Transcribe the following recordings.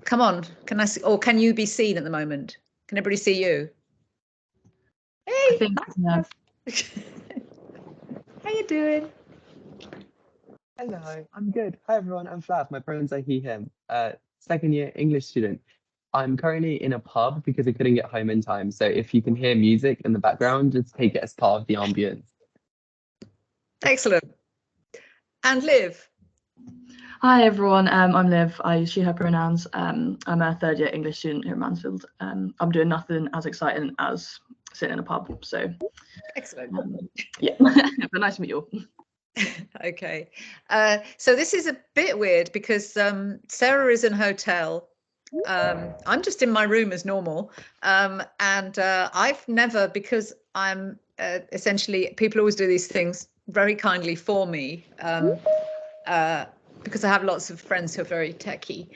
Come on, can I see, or can you be seen at the moment? Can everybody see you? Hey, I think, yeah. How you doing? Hello, I'm good. Hi everyone, I'm Flav. My pronouns are he, him. Second year English student. I'm currently in a pub because I couldn't get home in time. So if you can hear music in the background, just take it as part of the ambience. Excellent. And Liv? Hi everyone, I'm Liv. I use she, her pronouns. I'm a third year English student here at Mansfield. I'm doing nothing as exciting as sitting in a pub. So Excellent. Yeah, but nice to meet you all. Okay, so this is a bit weird because Sarah is in a hotel. I'm just in my room as normal, and I've never, because I'm essentially, people always do these things very kindly for me, because I have lots of friends who are very techie.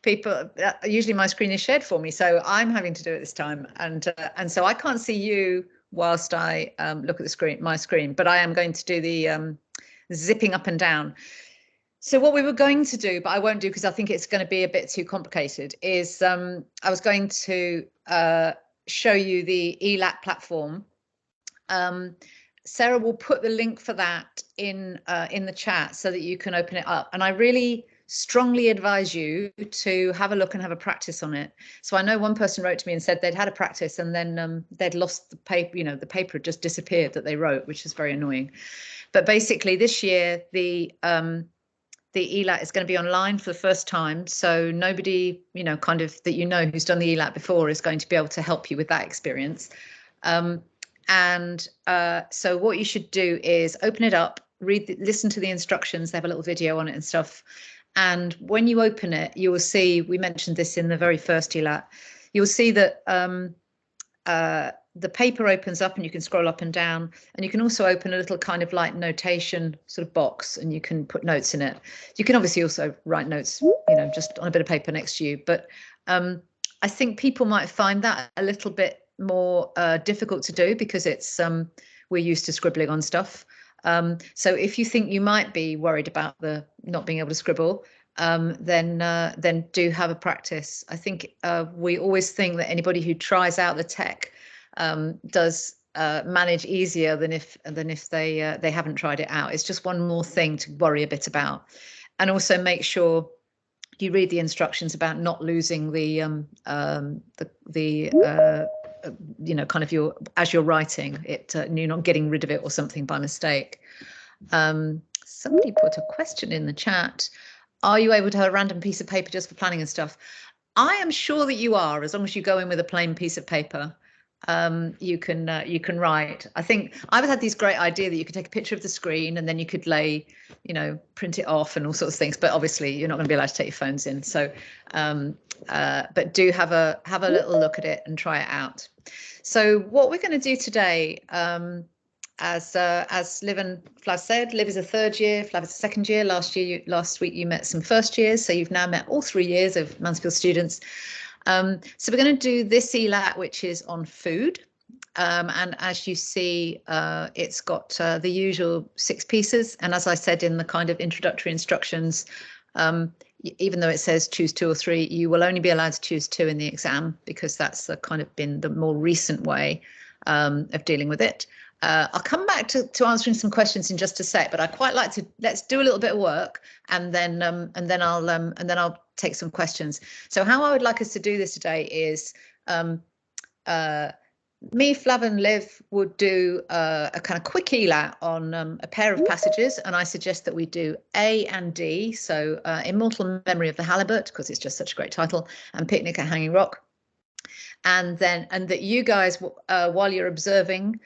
People usually my screen is shared for me, so I'm having to do it this time, and so I can't see you whilst I look at the screen, my screen, but I am going to do the zipping up and down. So what we were going to do, but I won't do because I think it's going to be a bit too complicated, is I was going to show you the ELAT platform. Sarah will put the link for that in the chat so that you can open it up. And I really strongly advise you to have a look and have a practice on it. So I know one person wrote to me and said they'd had a practice and then they'd lost the paper, you know, the paper had just disappeared that they wrote, which is very annoying. But basically this year, the ELAT is going to be online for the first time. So nobody, you know, kind of that, you know, who's done the ELAT before is going to be able to help you with that experience. So what you should do is open it up, listen to the instructions. They have a little video on it and stuff. And when you open it, you will see, we mentioned this in the very first ELAT, you'll see that the paper opens up and you can scroll up and down, and you can also open a little kind of like notation sort of box and you can put notes in it. You can obviously also write notes, you know, just on a bit of paper next to you. But I think people might find that a little bit more difficult to do because it's we're used to scribbling on stuff. So if you think you might be worried about the not being able to scribble, then do have a practice. I think we always think that anybody who tries out the tech does manage easier than if they haven't tried it out. It's just one more thing to worry a bit about, and also make sure you read the instructions about not losing the you know, kind of your, as you're writing it, you're not getting rid of it or something by mistake. Somebody put a question in the chat. Are you able to have a random piece of paper just for planning and stuff? I am sure that you are, as long as you go in with a plain piece of paper. You can write. I think I've had this great idea that you could take a picture of the screen and then you could lay, you know, print it off and all sorts of things. But obviously you're not going to be allowed to take your phones in. So, but do have a little look at it and try it out. So what we're going to do today, as Liv and Flav said, Liv is a third year, Flav is a second year. Last week you met some first years, so you've now met all 3 years of Mansfield students. So we're going to do this ELAT, which is on food. And as you see, it's got the usual 6 pieces. And as I said in the kind of introductory instructions, even though it says choose 2 or 3, you will only be allowed to choose 2 in the exam, because that's the kind of been the more recent way of dealing with it. I'll come back to answering some questions in just a sec, but I quite like to, let's do a little bit of work and then I'll take some questions. So how I would like us to do this today is me, Flav and Liv would do a kind of quick ELAT on a pair of passages, and I suggest that we do A and D, so Immortal Memory of the Halibut, because it's just such a great title, and Picnic at Hanging Rock. And that you guys, while you're observing,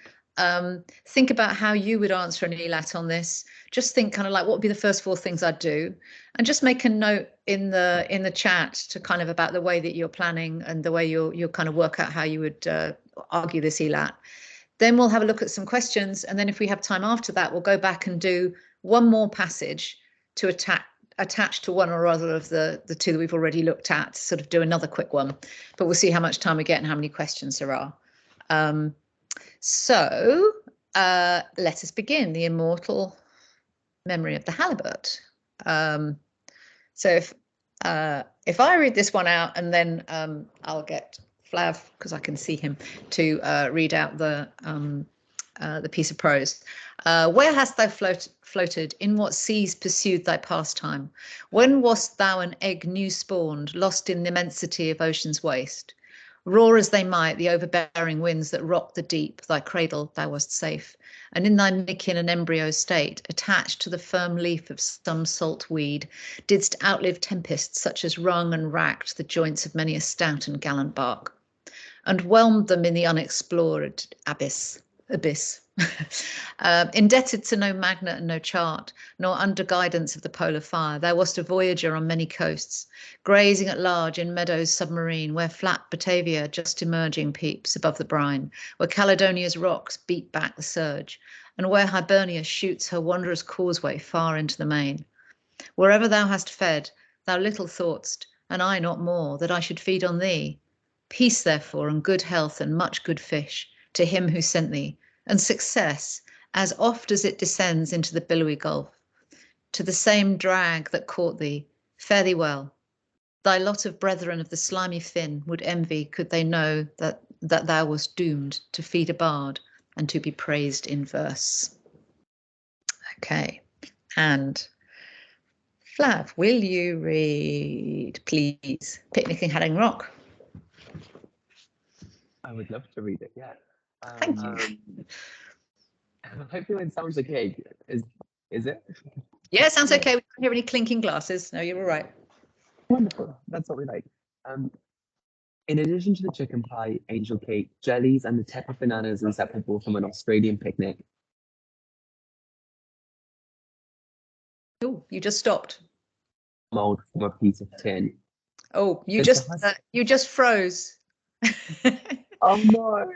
think about how you would answer an ELAT on this. Just think kind of like, what would be the first 4 things I'd do, and just make a note in the chat to kind of about the way that you're planning and the way you'll kind of work out how you would argue this ELAT. Then we'll have a look at some questions, and then if we have time after that, we'll go back and do one more passage to attach to one or other of the 2 that we've already looked at, to sort of do another quick one. But we'll see how much time we get and how many questions there are. So let us begin. The Immortal Memory of the Halibut. So if if I read this one out, and then I'll get Flav, because I can see him, to read out the piece of prose. Where hast thou floated? In what seas pursued thy pastime? When wast thou an egg new spawned, lost in the immensity of ocean's waste? Roar as they might, the overbearing winds that rocked the deep, thy cradle thou wast safe, and in thy mickin and embryo state, attached to the firm leaf of some salt weed, didst outlive tempests such as wrung and racked the joints of many a stout and gallant bark, and whelmed them in the unexplored abyss. Indebted to no magnet and no chart, nor under guidance of the polar fire, thou wast a voyager on many coasts, grazing at large in meadows submarine, where flat Batavia just emerging peeps above the brine, where Caledonia's rocks beat back the surge, and where Hibernia shoots her wondrous causeway far into the main. Wherever thou hast fed, thou little thought'st, and I not more, that I should feed on thee. Peace, therefore, and good health, and much good fish, to him who sent thee, and success, as oft as it descends into the billowy gulf. To the same drag that caught thee, fare thee well. Thy lot of brethren of the slimy fin would envy, could they know that thou wast doomed to feed a bard and to be praised in verse. Okay, and Flav, will you read, please, Picnic in Hadding Rock? I would love to read it, yeah. Thank you. Hopefully it sounds okay. Is it? Yeah, sounds okay. We can't hear any clinking glasses. No, you're all right. Wonderful. That's what we like. In addition to the chicken pie, angel cake, jellies, and the tepid bananas inseparable from an Australian picnic. Oh, you just stopped. Mold from a piece of tin. Oh, you just froze. Oh no.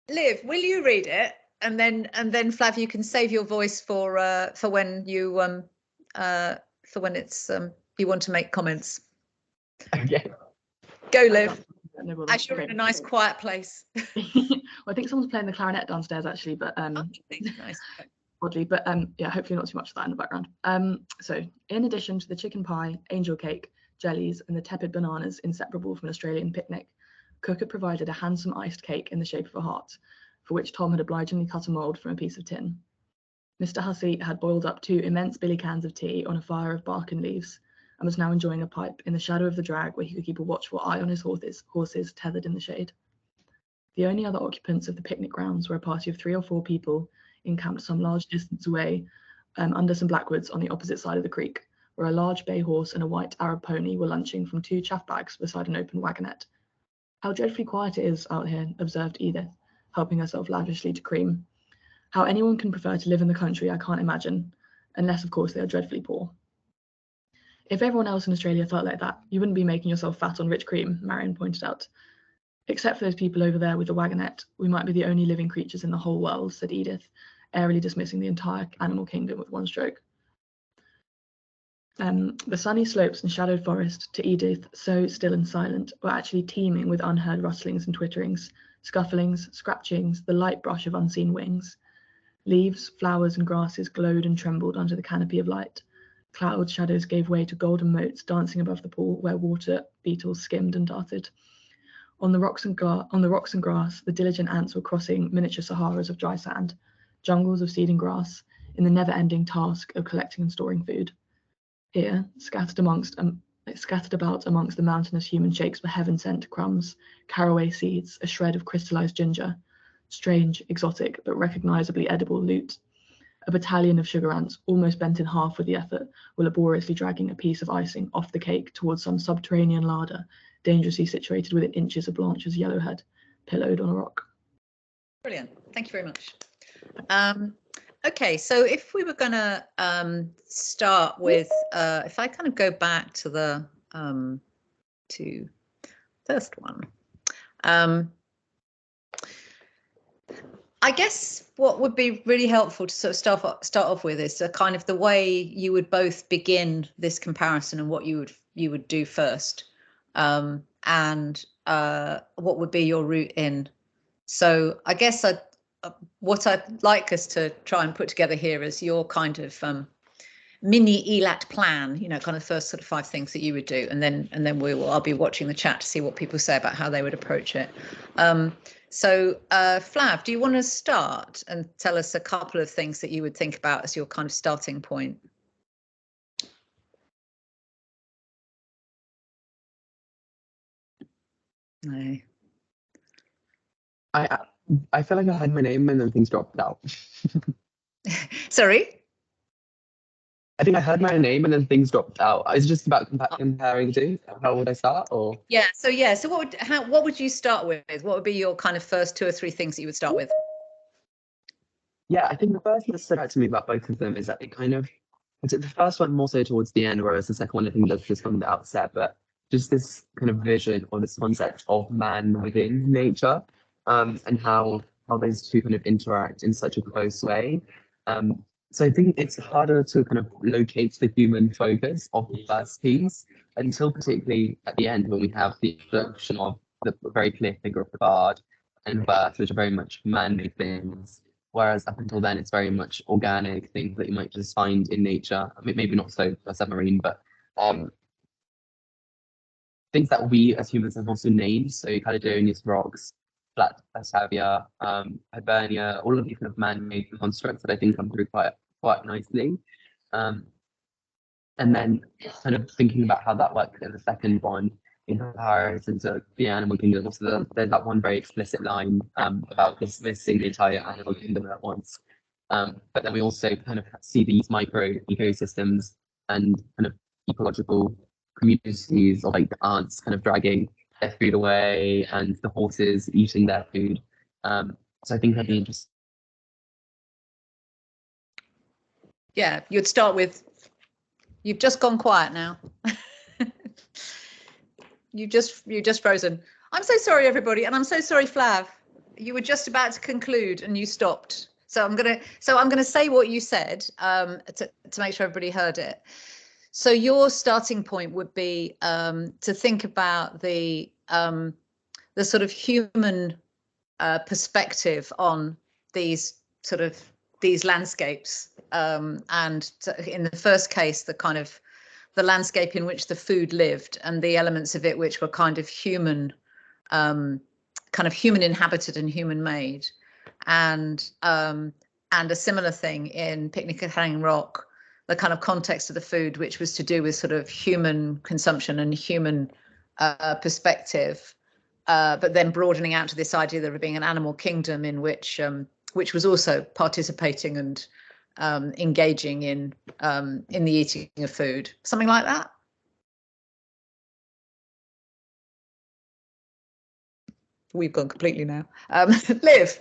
Liv, will you read it, and then Flav, you can save your voice for when you for when it's you want to make comments. Okay. Go, Liv. As you're in a nice quiet place. Well, I think someone's playing the clarinet downstairs actually, but nice. Oddly, but yeah, hopefully not too much of that in the background. So in addition to the chicken pie, angel cake, jellies, and the tepid bananas inseparable from an Australian picnic, Cook had provided a handsome iced cake in the shape of a heart, for which Tom had obligingly cut a mould from a piece of tin. Mr. Hussey had boiled up 2 immense billy cans of tea on a fire of bark and leaves, and was now enjoying a pipe in the shadow of the drag where he could keep a watchful eye on his horses tethered in the shade. The only other occupants of the picnic grounds were a party of 3 or 4 people encamped some large distance away under some blackwoods on the opposite side of the creek, where a large bay horse and a white Arab pony were lunching from 2 chaff bags beside an open wagonette. How dreadfully quiet it is out here, observed Edith, helping herself lavishly to cream. How anyone can prefer to live in the country, I can't imagine, unless, of course, they are dreadfully poor. If everyone else in Australia felt like that, you wouldn't be making yourself fat on rich cream, Marion pointed out. Except for those people over there with the wagonette, we might be the only living creatures in the whole world, said Edith, airily dismissing the entire animal kingdom with one stroke. The sunny slopes and shadowed forest, to Edith, so still and silent, were actually teeming with unheard rustlings and twitterings, scufflings, scratchings, the light brush of unseen wings. Leaves, flowers, and grasses glowed and trembled under the canopy of light. Cloud shadows gave way to golden motes dancing above the pool where water beetles skimmed and darted. On the rocks and grass, the diligent ants were crossing miniature Saharas of dry sand, jungles of seed and grass, in the never-ending task of collecting and storing food. Here, scattered about amongst the mountainous human shapes were heaven-sent crumbs, caraway seeds, a shred of crystallized ginger, strange, exotic, but recognizably edible loot. A battalion of sugar ants, almost bent in half with the effort, were laboriously dragging a piece of icing off the cake towards some subterranean larder, dangerously situated within inches of Blanche's yellow head, pillowed on a rock. Brilliant. Thank you very much. Okay, so if we were going to start with, if I kind of go back to the first one, I guess what would be really helpful to sort of start off with is kind of the way you would both begin this comparison and what you would do first, and what would be your route in. So I guess what I'd like us to try and put together here is your kind of mini ELAT plan, you know, kind of first sort of 5 things that you would do, and then I'll be watching the chat to see what people say about how they would approach it. So Flav, do you want to start and tell us a couple of things that you would think about as your kind of starting point? No. I feel like I had my name and then things dropped out. Sorry? I think I heard my name and then things dropped out. Is it just about comparing to? How would I start? Or So what would you start with? What would be your kind of first 2 or 3 things that you would start with? yeah, I think the first thing that stood out to me about both of them is that the first one more so towards the end, whereas the second one I think does just from the outset, but just this kind of vision or this concept of man within nature, and how those two kind of interact in such a close way. So I think it's harder to kind of locate the human focus of the first piece until particularly at the end when we have the introduction of the very clear figure of the bard and birth, which are very much man-made things. Whereas up until then, it's very much organic things that you might just find in nature. I mean, maybe not so for a submarine, but things that we as humans have also named. So Caledonius rocks, flat Vestavia, Hibernia, all of these kind of man-made constructs that I think come through quite nicely. And then kind of thinking about how that works in the second one in comparison to the animal kingdom. So there's that one very explicit line about dismissing the entire animal kingdom at once. But then we also kind of see these micro ecosystems and kind of ecological communities of like the ants kind of dragging their food away and the horses eating their food. So I think that'd be interesting. Yeah, you'd start with, you've just gone quiet now. You just frozen. I'm so sorry, everybody, and I'm so sorry, Flav. You were just about to conclude and you stopped. So I'm gonna say what you said to make sure everybody heard it. So your starting point would be to think about the sort of human perspective on these landscapes, and in the first case, the landscape in which the food lived and the elements of it which were kind of human inhabited and human made, and a similar thing in Picnic at Hanging Rock, the kind of context of the food which was to do with sort of human consumption and human perspective, but then broadening out to this idea of there being an animal kingdom in which was also participating and engaging in the eating of food, something like that. We've gone completely now. Liv.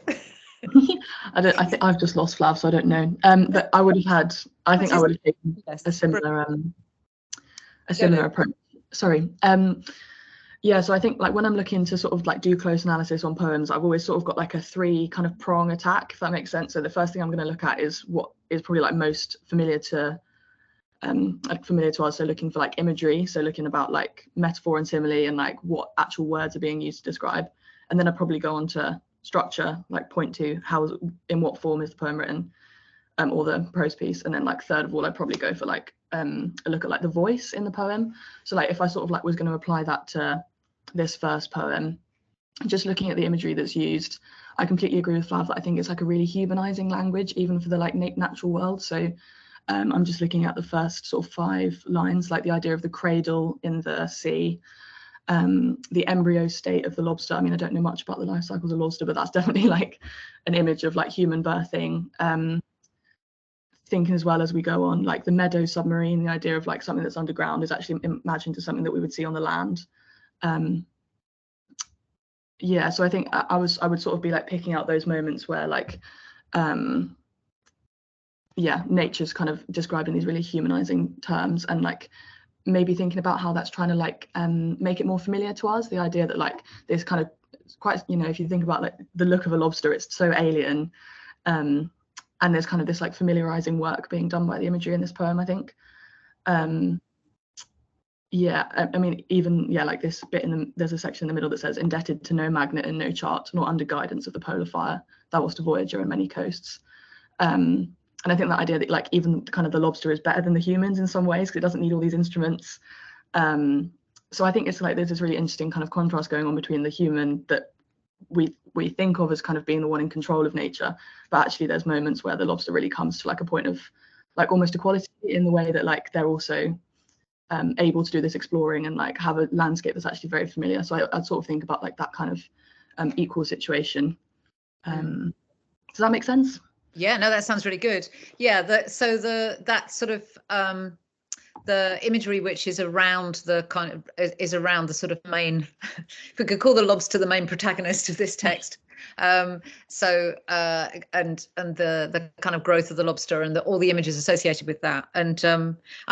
I think I've just lost Flav, so I don't know. But I would have had. I think I would have taken a similar approach. Sorry. Yeah, so I think like when I'm looking to sort of like do close analysis on poems, I've always sort of got like a 3 kind of prong attack, if that makes sense. So the first thing I'm going to look at is what is probably like most familiar to us. So looking for like imagery, so looking about like metaphor and simile and like what actual words are being used to describe. And then I'll probably go on to structure, like point to in what form is the poem written, or the prose piece. And then like third of all, I'd probably go for like a look at like the voice in the poem. So like if I sort of like was going to apply that to this first poem, just looking at the imagery that's used, I completely agree with Flav that I think it's like a really humanizing language, even for the like natural world. So I'm just looking at the first sort of 5 lines, like the idea of the cradle in the sea, the embryo state of the lobster. I mean, I don't know much about the life cycles of lobster, but that's definitely like an image of like human birthing. Thinking as well as we go on, like the meadow submarine, the idea of like something that's underground is actually imagined to something that we would see on the land. Yeah, so I think I would sort of be like picking out those moments where like nature's kind of describing these really humanizing terms, and like maybe thinking about how that's trying to like make it more familiar to us, the idea that like this kind of quite, you know, if you think about like the look of a lobster, it's so alien, and there's kind of this like familiarizing work being done by the imagery in this poem, I think. Yeah, I mean, even, yeah, like this bit there's a section in the middle that says, indebted to no magnet and no chart, nor under guidance of the polar fire, thou wast a voyager in many coasts. I think that idea that like even kind of the lobster is better than the humans in some ways because it doesn't need all these instruments. So I think it's like there's this really interesting kind of contrast going on between the human that we think of as kind of being the one in control of nature, but actually there's moments where the lobster really comes to like a point of like almost equality in the way that like they're also able to do this exploring and like have a landscape that's actually very familiar. So I'd sort of think about like that kind of equal situation. Does that make sense? Yeah, no, that sounds really good. Yeah, that sort of the imagery which is around the kind of around the sort of main, if we could call the lobster the main protagonist of this text. And the kind of growth of the lobster and all the images associated with that. And I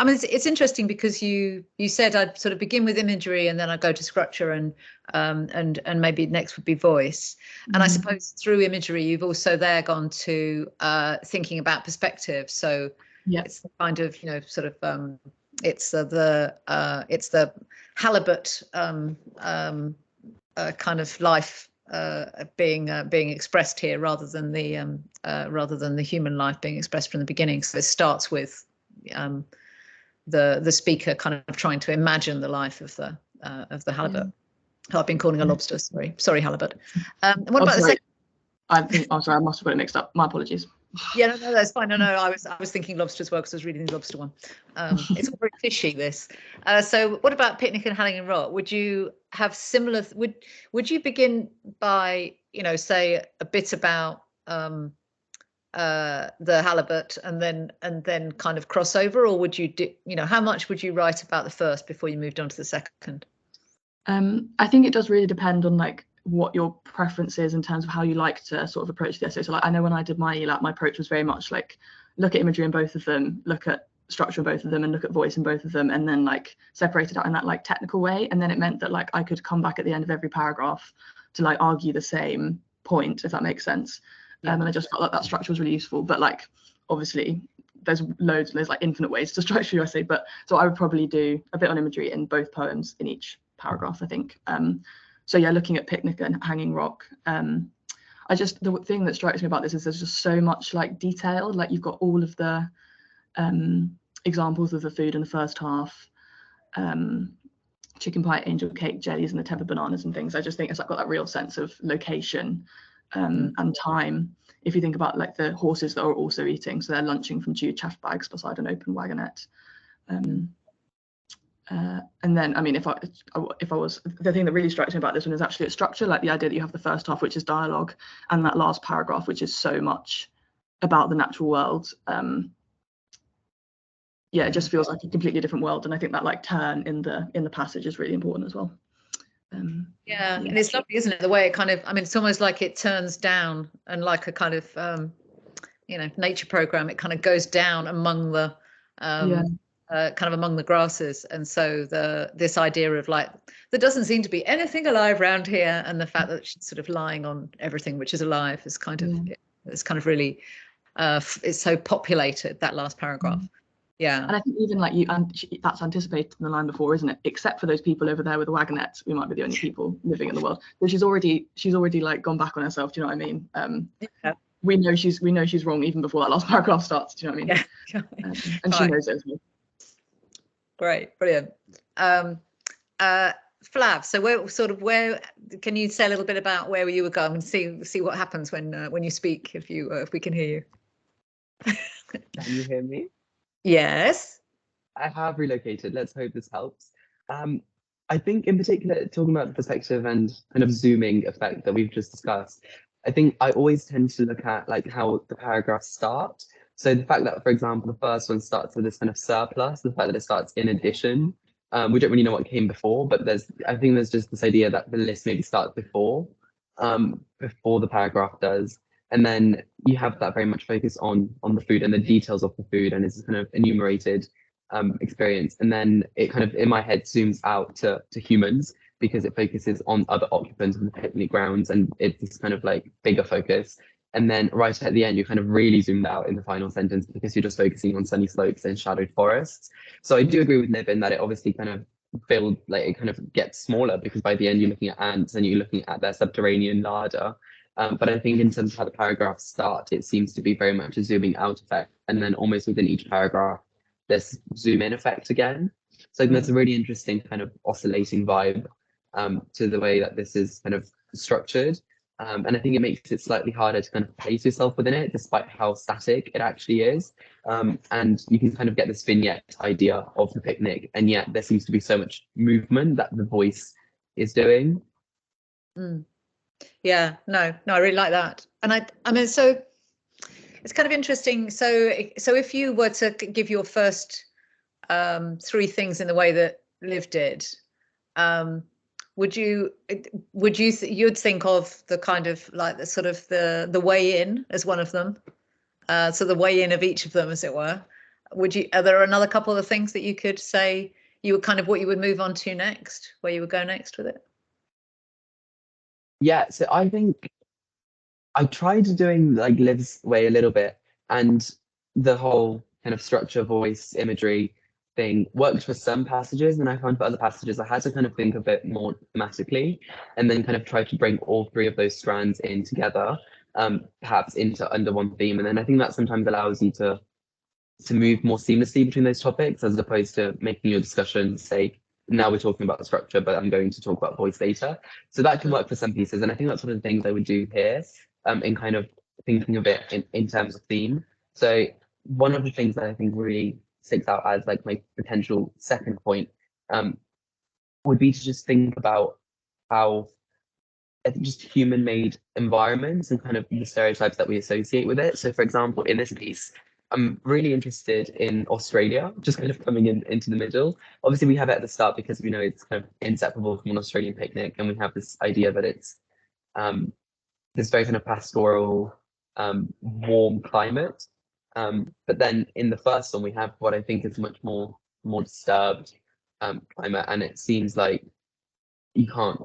mean, it's interesting because you said I'd sort of begin with imagery and then I'd go to structure and maybe next would be voice. And I suppose through imagery you've also there gone to thinking about perspective. So it's the kind of, you know, sort of it's the halibut kind of life being expressed here rather than the human life being expressed from the beginning. So it starts with the speaker kind of trying to imagine the life of the halibut. I've been calling a lobster. Sorry, halibut. What about the second? I'm sorry, I must have got it mixed up. My apologies. Yeah, no, that's fine. No, I was thinking lobster as well because I was reading the lobster one. It's all very fishy, this. So what about Picnic and Hanging Rock? Would you have similar? Would you begin by, you know, say a bit about the halibut and then kind of cross over, or would you do, you know, how much would you write about the first before you moved on to the second? I think it does really depend on like what your preference is in terms of how you like to sort of approach the essay. So like I know when I did my ELAT, my approach was very much like look at imagery in both of them, look at structure in both of them, and look at voice in both of them, and then like separate it out in that like technical way. And then it meant that like I could come back at the end of every paragraph to like argue the same point, if that makes sense. And I just felt like that structure was really useful. But like obviously there's like infinite ways to structure your essay, but so I would probably do a bit on imagery in both poems in each paragraph, I think. So yeah, looking at Picnic and Hanging Rock, the thing that strikes me about this is there's just so much like detail. Like you've got all of the examples of the food in the first half, chicken pie, angel cake, jellies, and the tepid bananas and things. I just think it's like got that real sense of location and time. If you think about like the horses that are also eating, so they're lunching from 2 chaff bags beside an open wagonette. And then, I mean, if I was, the thing that really strikes me about this one is actually its structure, like the idea that you have the first half, which is dialogue, and that last paragraph, which is so much about the natural world. Yeah, it just feels like a completely different world, and I think that like turn in the passage is really important as well. Yeah, and it's lovely, isn't it? The way it kind of, I mean, it's almost like it turns down, and like a kind of, you know, nature program, it kind of goes down among the kind of among the grasses, and so this idea of like there doesn't seem to be anything alive around here, and the fact that she's sort of lying on everything which is alive is kind of it's kind of really it's so populated, that last paragraph. Yeah, and I think even like that's anticipated in the line before, isn't it? Except for those people over there with the wagonettes, we might be the only people living in the world. So she's already like gone back on herself. Do you know what I mean? We know she's wrong even before that last paragraph starts. Do you know what I mean? Yeah. And she knows it as well. Great, brilliant. Flav, so where can you say a little bit about where you were going and see what happens when you speak, if we can hear you? Can you hear me? Yes. I have relocated. Let's hope this helps. I think in particular, talking about the perspective and kind of zooming effect that we've just discussed, I think I always tend to look at like how the paragraphs start. So the fact that, for example, the first one starts with this kind of surplus, the fact that it starts in addition, we don't really know what came before, but I think there's just this idea that the list maybe starts before the paragraph does. And then you have that very much focus on the food and the details of the food, and it's kind of enumerated experience. And then it kind of, in my head, zooms out to humans because it focuses on other occupants of the picnic grounds, and it's this kind of like bigger focus. And then right at the end, you kind of really zoomed out in the final sentence because you're just focusing on sunny slopes and shadowed forests. So I do agree with Niven that it obviously kind of it kind of gets smaller because by the end you're looking at ants and you're looking at their subterranean larder. But I think in terms of how the paragraphs start, it seems to be very much a zooming out effect. And then almost within each paragraph, there's zoom in effect again. So I think that's a really interesting kind of oscillating vibe to the way that this is kind of structured. And I think it makes it slightly harder to kind of place yourself within it, despite how static it actually is. And you can kind of get this vignette idea of the picnic, and yet there seems to be so much movement that the voice is doing. Yeah, no, I really like that. And I mean, so it's kind of interesting. So if you were to give your first 3 things in the way that Liv did, you'd think of the kind of like the sort of the way in as one of them, so the way in of each of them, as it were. Are there another couple of things that you could say you would kind of what you would move on to next, where you would go next with it? Yeah, so I think I tried doing like Liv's way a little bit, and the whole kind of structure, voice, imagery thing worked for some passages, and I found for other passages I had to kind of think a bit more thematically, and then kind of try to bring all 3 of those strands in together, perhaps under one theme. And then I think that sometimes allows you to move more seamlessly between those topics, as opposed to making your discussion say, now we're talking about the structure, but I'm going to talk about voice later. So that can work for some pieces, and I think that's one of the things I would do here, in kind of thinking of it in terms of theme. So one of the things that I think really sticks out as like my potential second point would be to just think about how just human-made environments and kind of the stereotypes that we associate with it. So for example, in this piece, I'm really interested in Australia, just kind of coming into the middle. Obviously, we have it at the start because we know it's kind of inseparable from an Australian picnic, and we have this idea that it's this very kind of pastoral, warm climate. But then in the first one, we have what I think is much more disturbed climate, and it seems like you can't.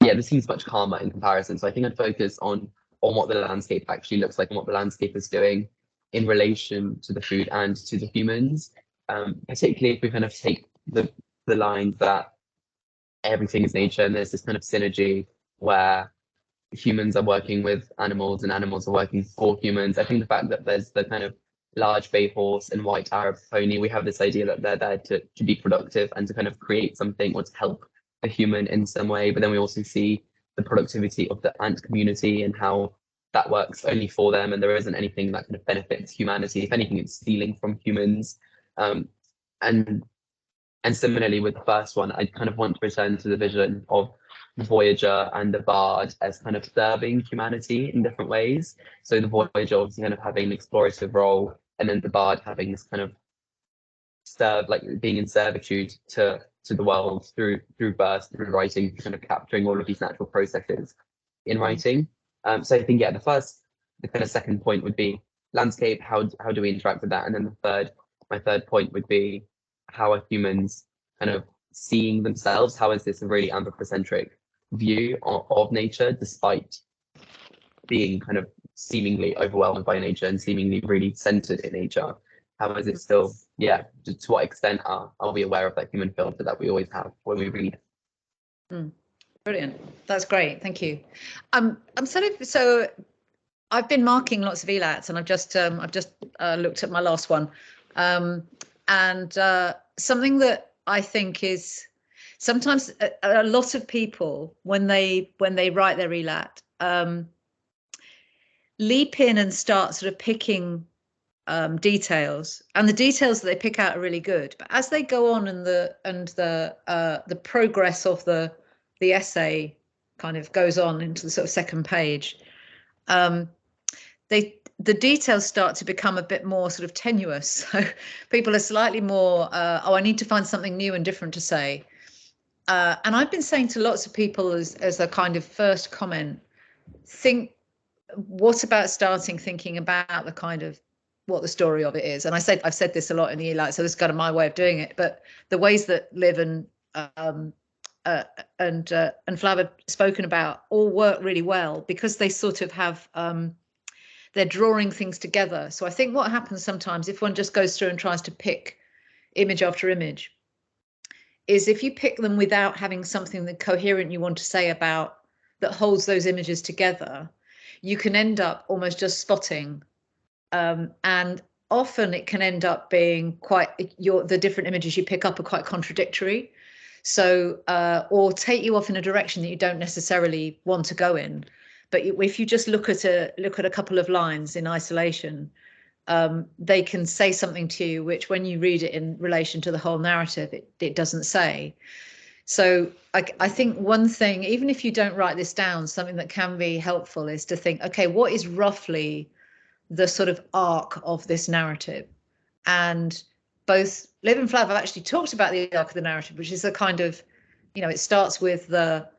Yeah, this seems much calmer in comparison. So I think I'd focus on what the landscape actually looks like and what the landscape is doing in relation to the food and to the humans, particularly if we kind of take the line that everything is nature, and there's this kind of synergy where humans are working with animals and animals are working for humans. I think the fact that there's the kind of large bay horse and white Arab pony, we have this idea that they're there to be productive and to kind of create something or to help a human in some way. But then we also see the productivity of the ant community and how that works only for them, and there isn't anything that kind of benefits humanity. If anything, it's stealing from humans. And similarly with the first one, I kind of want to return to the vision of the Voyager and the Bard as kind of serving humanity in different ways. So the Voyager obviously kind of having an explorative role, and then the Bard having this kind of being in servitude to the world through verse, through writing, kind of capturing all of these natural processes in writing. So I think, yeah, the kind of second point would be landscape. How do we interact with that? And then my third point would be, how are humans kind of seeing themselves? How is this a really anthropocentric view of nature, despite being kind of seemingly overwhelmed by nature and seemingly really centered in nature? How is it still, yeah, to what extent are we aware of that human filter that we always have when we read? Brilliant. That's great. Thank you. I'm so I've been marking lots of ELATs, and I've just looked at my last one. And something that I think is sometimes a lot of people, when they write their ELAT, leap in and start sort of picking details, and the details that they pick out are really good. But as they go on, and the progress of the essay kind of goes on into the sort of second page, the details start to become a bit more sort of tenuous. So people are slightly more, I need to find something new and different to say. And I've been saying to lots of people as a kind of first comment, what about starting thinking about the kind of what the story of it is? And I've said this a lot in the ELAT, so this is kind of my way of doing it. But the ways that Liv and Flav have spoken about all work really well, because they sort of have they're drawing things together. So I think what happens sometimes, if one just goes through and tries to pick image after image, is if you pick them without having something that coherent you want to say about that holds those images together, you can end up almost just spotting, and often it can end up being quite, the different images you pick up are quite contradictory. So, or take you off in a direction that you don't necessarily want to go in. But if you just look at a couple of lines in isolation, they can say something to you, which when you read it in relation to the whole narrative, it doesn't say. So I think one thing, even if you don't write this down, something that can be helpful is to think, okay, what is roughly the sort of arc of this narrative? And both Liv and Flav have actually talked about the arc of the narrative, which is a kind of, it starts with the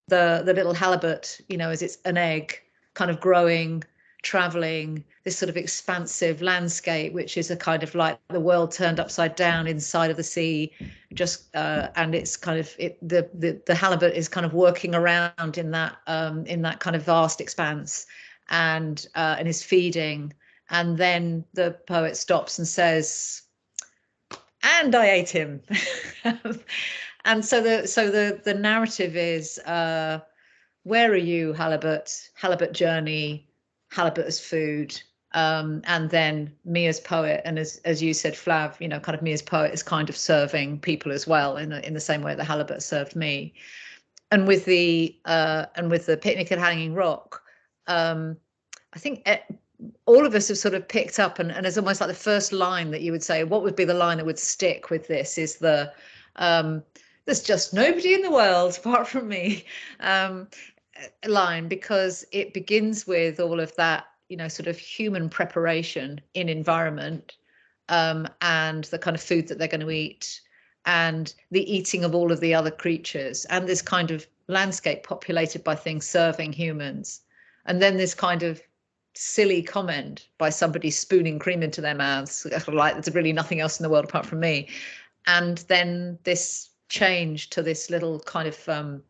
little halibut, as it's an egg, kind of growing, traveling, this sort of expansive landscape, which is a kind of like the world turned upside down inside of the sea, just and it's kind of the halibut is kind of working around in that kind of vast expanse, and is feeding, and then the poet stops and says, "And I ate him." And so the narrative is, where are you, halibut? Halibut journey, halibut as food, and then me as poet, and as you said, Flav, kind of me as poet is kind of serving people as well in the same way the halibut served me. And with the picnic at Hanging Rock, I think all of us have sort of picked up, and it's almost like the first line that you would say, what would be the line that would stick with this, is the there's just nobody in the world apart from me line, because it begins with all of that, sort of human preparation in environment, and the kind of food that they're going to eat, and the eating of all of the other creatures, and this kind of landscape populated by things serving humans. And then this kind of silly comment by somebody spooning cream into their mouths, like there's really nothing else in the world apart from me. And then this change to this little kind of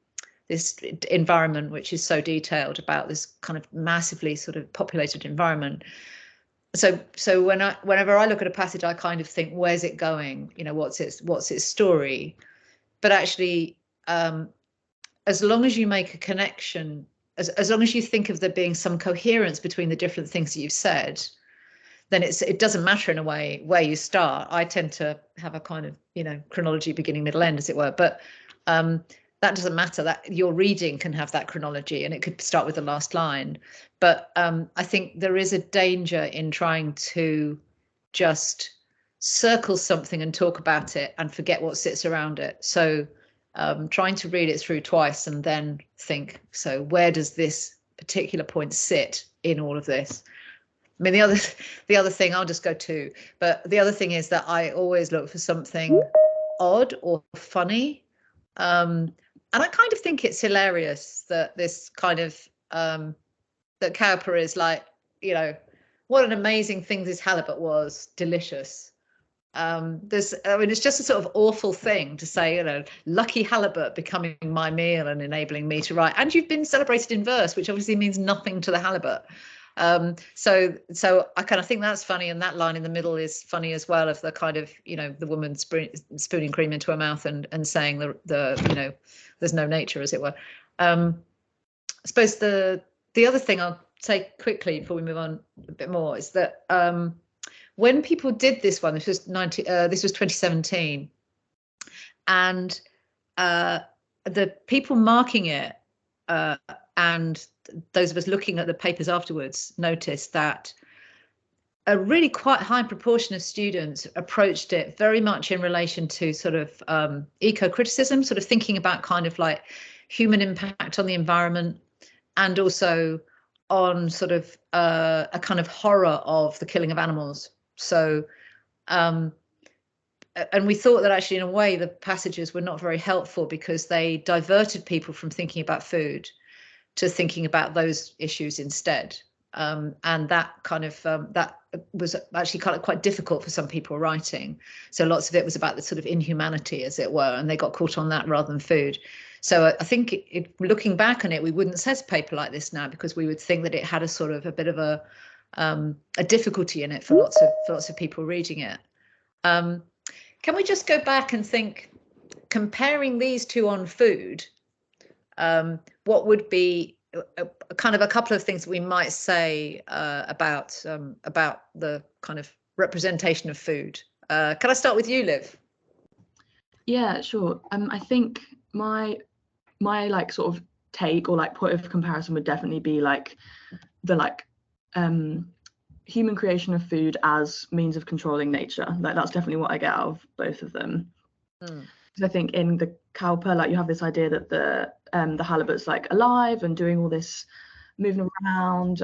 this environment, which is so detailed, about this kind of massively sort of populated environment. So whenever I look at a passage, I kind of think, where's it going? What's its story? But actually, as long as you make a connection, as long as you think of there being some coherence between the different things that you've said, then it doesn't matter in a way where you start. I tend to have a kind of, chronology, beginning, middle, end, as it were. But that doesn't matter. That your reading can have that chronology, and it could start with the last line. But I think there is a danger in trying to just circle something and talk about it and forget what sits around it. So trying to read it through twice and then think, so where does this particular point sit in all of this? I mean, the other thing, I'll just go to, but the other thing is that I always look for something odd or funny. And I kind of think it's hilarious that this kind of, that Cowper is like, what an amazing thing this halibut was, delicious. It's just a sort of awful thing to say, lucky halibut becoming my meal and enabling me to write. And you've been celebrated in verse, which obviously means nothing to the halibut. So I kind of think that's funny, and that line in the middle is funny as well, of the kind of, the woman spooning cream into her mouth and saying the there's no nature, as it were. I suppose the other thing I'll say quickly before we move on a bit more is that when people did this one, this was 2017, and the people marking it and those of us looking at the papers afterwards noticed that a really quite high proportion of students approached it very much in relation to sort of eco-criticism, sort of thinking about kind of like human impact on the environment, and also on sort of a kind of horror of the killing of animals. So and we thought that actually in a way the passages were not very helpful, because they diverted people from thinking about food to thinking about those issues instead, and that kind of that was actually kind of quite difficult for some people writing. So lots of it was about the sort of inhumanity, as it were, and they got caught on that rather than food. So I think looking back on it, we wouldn't set a paper like this now, because we would think that it had a sort of a bit of a difficulty in it for lots of people reading it. Can we just go back and think, comparing these two on food, what would be kind of a couple of things we might say about the kind of representation of food. Can I start with you, Liv? Yeah, sure. I think my like sort of take or like point of comparison would definitely be like the human creation of food as means of controlling nature. Like that's definitely what I get out of both of them. Because I think in the cowper, like you have this idea that the halibut's like alive and doing all this moving around,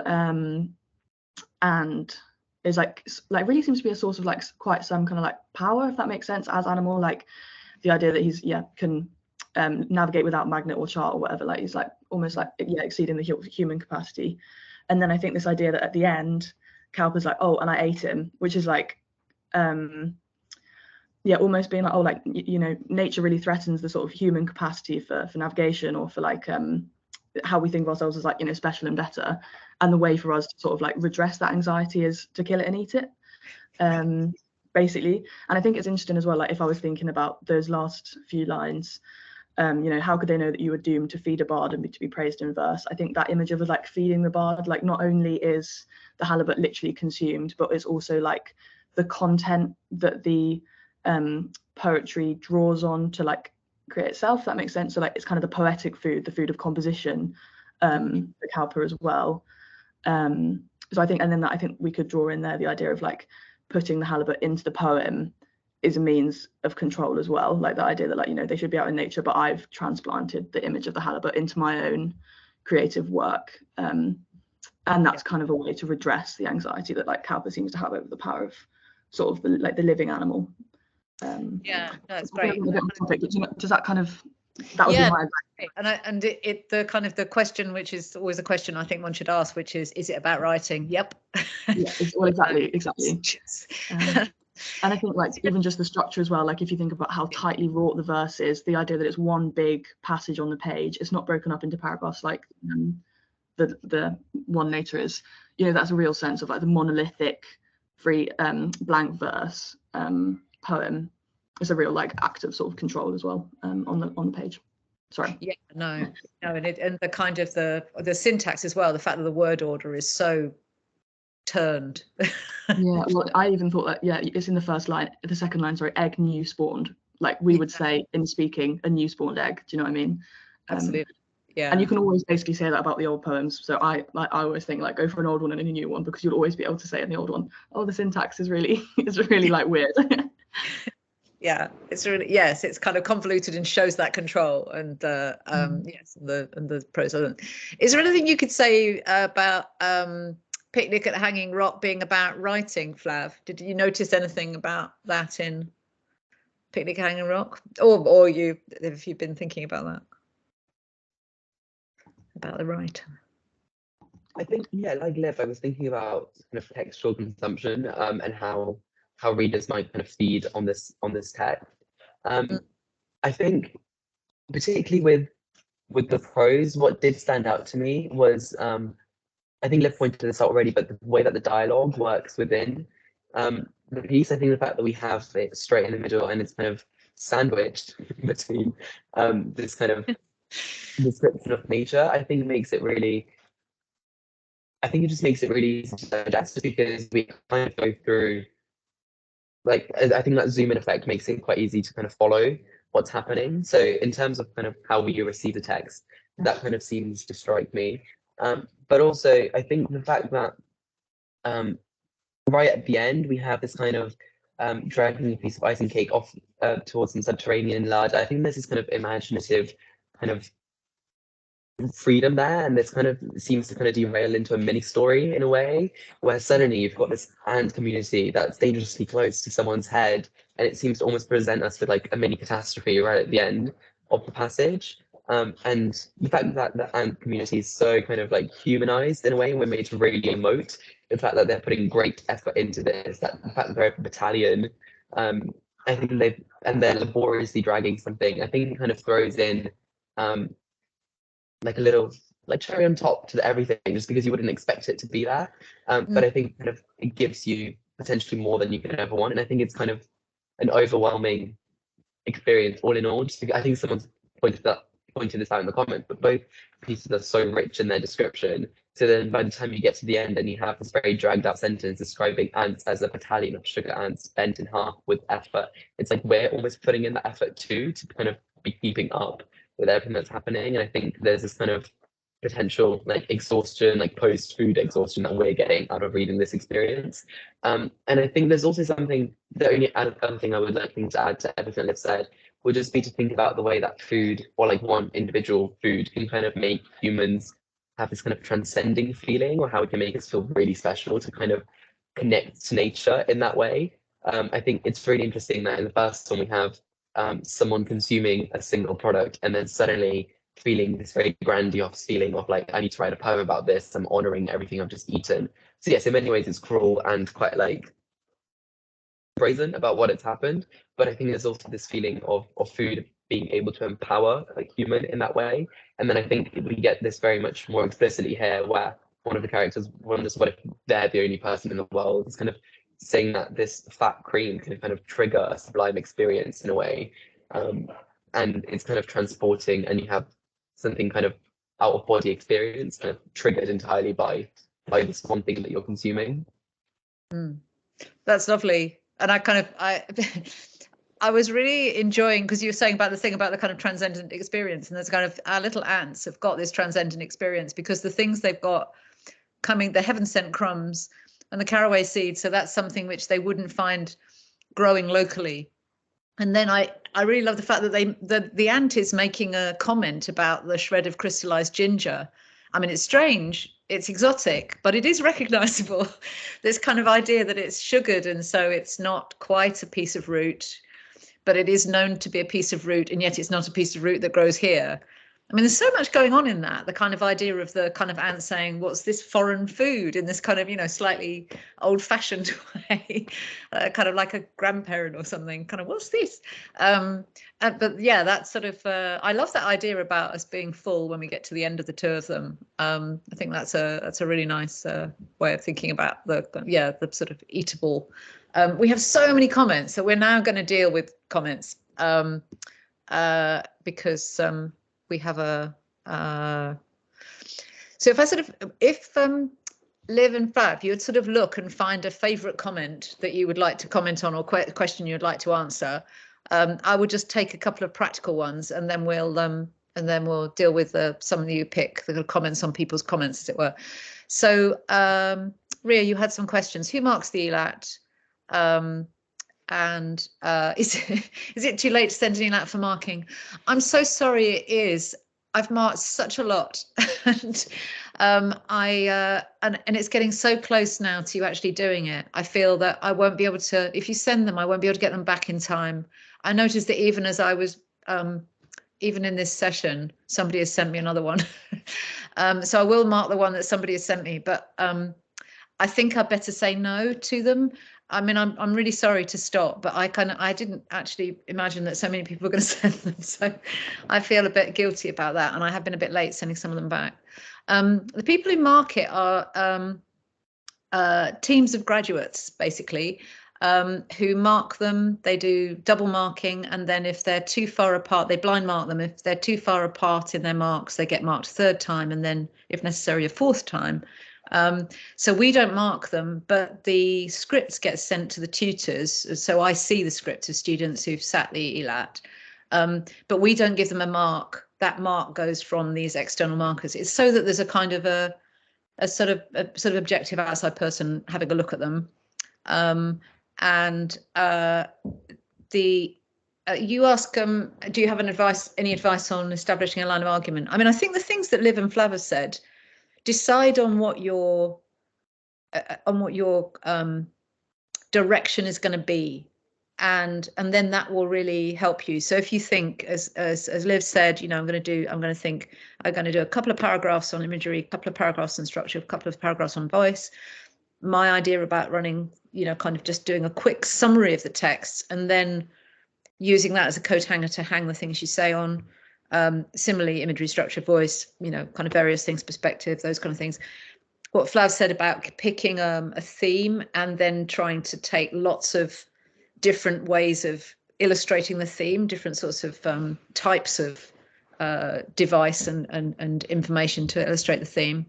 and is like really seems to be a source of like quite some kind of like power, if that makes sense, as animal. Like the idea that he's can navigate without magnet or chart or whatever, like he's like almost like exceeding the human capacity. And then I think this idea that at the end Cowper's like, oh, and I ate him, which is like almost being like, oh, like nature really threatens the sort of human capacity for navigation, or for like how we think of ourselves as like special and better, and the way for us to sort of like redress that anxiety is to kill it and eat it, basically. And I think it's interesting as well, like if I was thinking about those last few lines, how could they know that you were doomed to feed a bard and to be praised in verse? I think that image of like feeding the bard, like not only is the halibut literally consumed, but it's also like the content that the poetry draws on to like create itself, if that makes sense. So like it's kind of the poetic food, the food of composition, the cowper as well. So I think, and then I think we could draw in there the idea of like putting the halibut into the poem is a means of control as well, like the idea that like they should be out in nature, but I've transplanted the image of the halibut into my own creative work, and that's kind of a way to redress the anxiety that like cowper seems to have over the power of sort of the living animal. Yeah, that's great. Does that kind of, that would be my advice. And the kind of the question, which is always a question I think one should ask, which is it about writing? Yep. Well, exactly. And I think like even just the structure as well, like if you think about how tightly wrought the verse is, the idea that it's one big passage on the page, it's not broken up into paragraphs like the one later is, that's a real sense of like the monolithic free blank verse poem. It's a real like act of sort of control as well on the page. Sorry. Yeah, no, and the kind of the syntax as well, the fact that the word order is so turned. Yeah, well, I even thought that, it's in the first line, the second line, sorry, egg new spawned. Like we would say in speaking, a new spawned egg. Do you know what I mean? Absolutely. Yeah. And you can always basically say that about the old poems. So I always think like go for an old one and a new one, because you'll always be able to say in the old one, oh, the syntax is really like weird. Yeah, it's really, yes, it's kind of convoluted and shows that control, and yes, and the prose. Is there anything you could say about Picnic at Hanging Rock being about writing, Flav? Did you notice anything about that in Picnic at Hanging Rock, or if you've been thinking about that, about the writer? I think, like Liv, I was thinking about kind of textual consumption, and how readers might kind of feed on this text. I think particularly with the prose, what did stand out to me was, I think Liv pointed this out already, but the way that the dialogue works within the piece, I think the fact that we have it straight in the middle and it's kind of sandwiched between this kind of description of nature, I think makes it really, it just makes it really easy to digest, because we kind of go through, like, I think that zoom in effect makes it quite easy to kind of follow what's happening. So in terms of kind of how we receive the text, that kind of seems to strike me. But also I think the fact that right at the end we have this kind of dragging a piece of icing cake off towards some subterranean lard. I think there's this kind of imaginative kind of freedom there, and this kind of seems to kind of derail into a mini story in a way, where suddenly you've got this ant community that's dangerously close to someone's head, and it seems to almost present us with like a mini catastrophe right at the end of the passage. And the fact that the ant community is so kind of like humanized in a way, and we're made to really emote the fact that they're putting great effort into this, that the fact that they're a battalion, I think they're laboriously dragging something, I think it kind of throws in like a little like cherry on top to everything, just because you wouldn't expect it to be there. But I think kind of it gives you potentially more than you could ever want, and I think it's kind of an overwhelming experience all in all. Just because I think someone pointed pointed this out in the comments, but both pieces are so rich in their description. So then by the time you get to the end and you have this very dragged out sentence describing ants as a battalion of sugar ants bent in half with effort, it's like we're almost putting in the effort too to kind of be keeping up with everything that's happening. And I think there's this kind of potential like exhaustion, like post-food exhaustion that we're getting out of reading this experience. And I think there's also something, the only other thing I would like to add to everything I've said would just be to think about the way that food, or like one individual food, can kind of make humans have this kind of transcending feeling, or how it can make us feel really special to kind of connect to nature in that way. I think it's really interesting that in the first one we have someone consuming a single product and then suddenly feeling this very grandiose feeling of like, I need to write a poem about this, I'm honoring everything I've just eaten. So yes, in many ways it's cruel and quite like brazen about what has happened, but I think there's also this feeling of food being able to empower like human in that way. And then I think we get this very much more explicitly here, where one of the characters wonders what if they're the only person in the world. It's kind of saying that this fat cream can kind of trigger a sublime experience in a way, and it's kind of transporting, and you have something kind of out of body experience kind of triggered entirely by this one thing that you're consuming. That's lovely. And I was really enjoying, because you were saying about the thing about the kind of transcendent experience, and there's kind of, our little ants have got this transcendent experience because the things they've got coming, the heaven sent crumbs and the caraway seeds, so that's something which they wouldn't find growing locally. And then I really love the fact that the ant is making a comment about the shred of crystallized ginger. I mean, it's strange, it's exotic, but it is recognizable. This kind of idea that it's sugared, and so it's not quite a piece of root, but it is known to be a piece of root, and yet it's not a piece of root that grows here. I mean, there's so much going on in that, the kind of idea of the kind of ant saying, what's this foreign food, in this kind of, you know, slightly old-fashioned way, kind of like a grandparent or something, kind of, what's this? But yeah, that's sort of, I love that idea about us being full when we get to the end of the two of them. I think that's a really nice way of thinking about the sort of eatable. We have so many comments, so we're now going to deal with comments because we have a so if Liv and Fab, you would sort of look and find a favorite comment that you would like to comment on, or question you'd like to answer, I would just take a couple of practical ones, and then we'll deal with some of you pick the comments on people's comments, as it were. So Ria, you had some questions. Who marks the ELAT? And is it too late to send an ELAT for marking? I'm so sorry, it is. I've marked such a lot, and and it's getting so close now to you actually doing it. I feel that I won't be able to, if you send them, I won't be able to get them back in time. I noticed that even as I was, even in this session, somebody has sent me another one. So I will mark the one that somebody has sent me, but I think I'd better say no to them. I mean, I'm really sorry to stop, but I didn't actually imagine that so many people were going to send them. So I feel a bit guilty about that, and I have been a bit late sending some of them back. The people who mark it are teams of graduates, basically, who mark them. They do double marking, and then if they're too far apart, they blind mark them. If they're too far apart in their marks, they get marked a third time, and then, if necessary, a fourth time. So we don't mark them, but the scripts get sent to the tutors. So I see the script of students who've sat the ELAT, but we don't give them a mark. That mark goes from these external markers. It's so that there's a kind of a sort of objective outside person having a look at them. You ask, do you have any advice on establishing a line of argument? I mean, I think the things that Liv and Flav have said, decide on what your direction is going to be, and then that will really help you. So if you think, as Liv said, you know, I'm going to do a couple of paragraphs on imagery, a couple of paragraphs on structure, a couple of paragraphs on voice. My idea about running, you know, kind of just doing a quick summary of the text and then using that as a coat hanger to hang the things you say on. Similarly, imagery, structure, voice, you know, kind of various things, perspective, those kind of things. What Flav said about picking a theme and then trying to take lots of different ways of illustrating the theme, different sorts of types of device and information to illustrate the theme.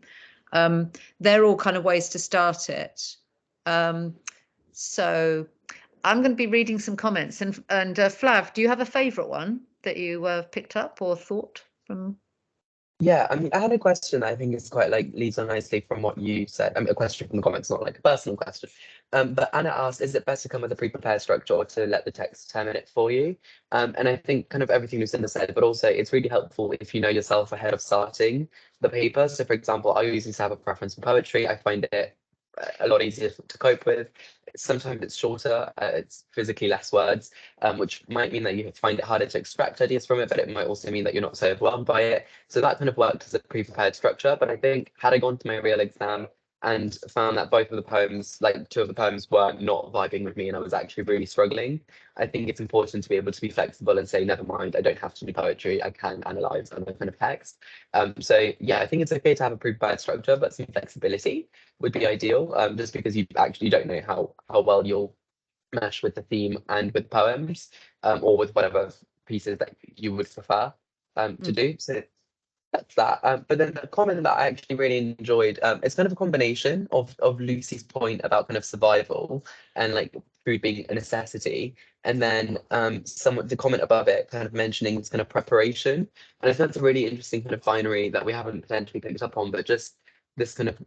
They're all kind of ways to start it. So I'm going to be reading some comments, and Flav, do you have a favourite one that you picked up or thought from? Yeah, I mean, I had a question that I think is quite like leads on nicely from what you said. I mean, a question from the comments, not like a personal question. But Anna asked, is it best to come with a pre-prepared structure or to let the text determine it for you? And I think kind of everything Lucinda said, but also it's really helpful if you know yourself ahead of starting the paper. So for example, I usually have a preference for poetry. I find it a lot easier to cope with. Sometimes it's shorter, it's physically less words, which might mean that you find it harder to extract ideas from it, but it might also mean that you're not so overwhelmed by it. So that kind of worked as a pre-prepared structure. But I think had I gone to my real exam and found that both of the poems, like 2 of the poems, were not vibing with me and I was actually really struggling, I think it's important to be able to be flexible and say, never mind, I don't have to do poetry, I can analyze other kind of text. So yeah, I think it's okay to have a pre-prepared structure, but some flexibility would be ideal, just because you actually don't know how well you'll mesh with the theme and with poems, or with whatever pieces that you would prefer to do. So that's that. But then the comment that I actually really enjoyed, it's kind of a combination of Lucy's point about kind of survival and like food being a necessity, and then the comment above it kind of mentioning this kind of preparation. And I think that's a really interesting kind of binary that we haven't potentially picked up on, but just this kind of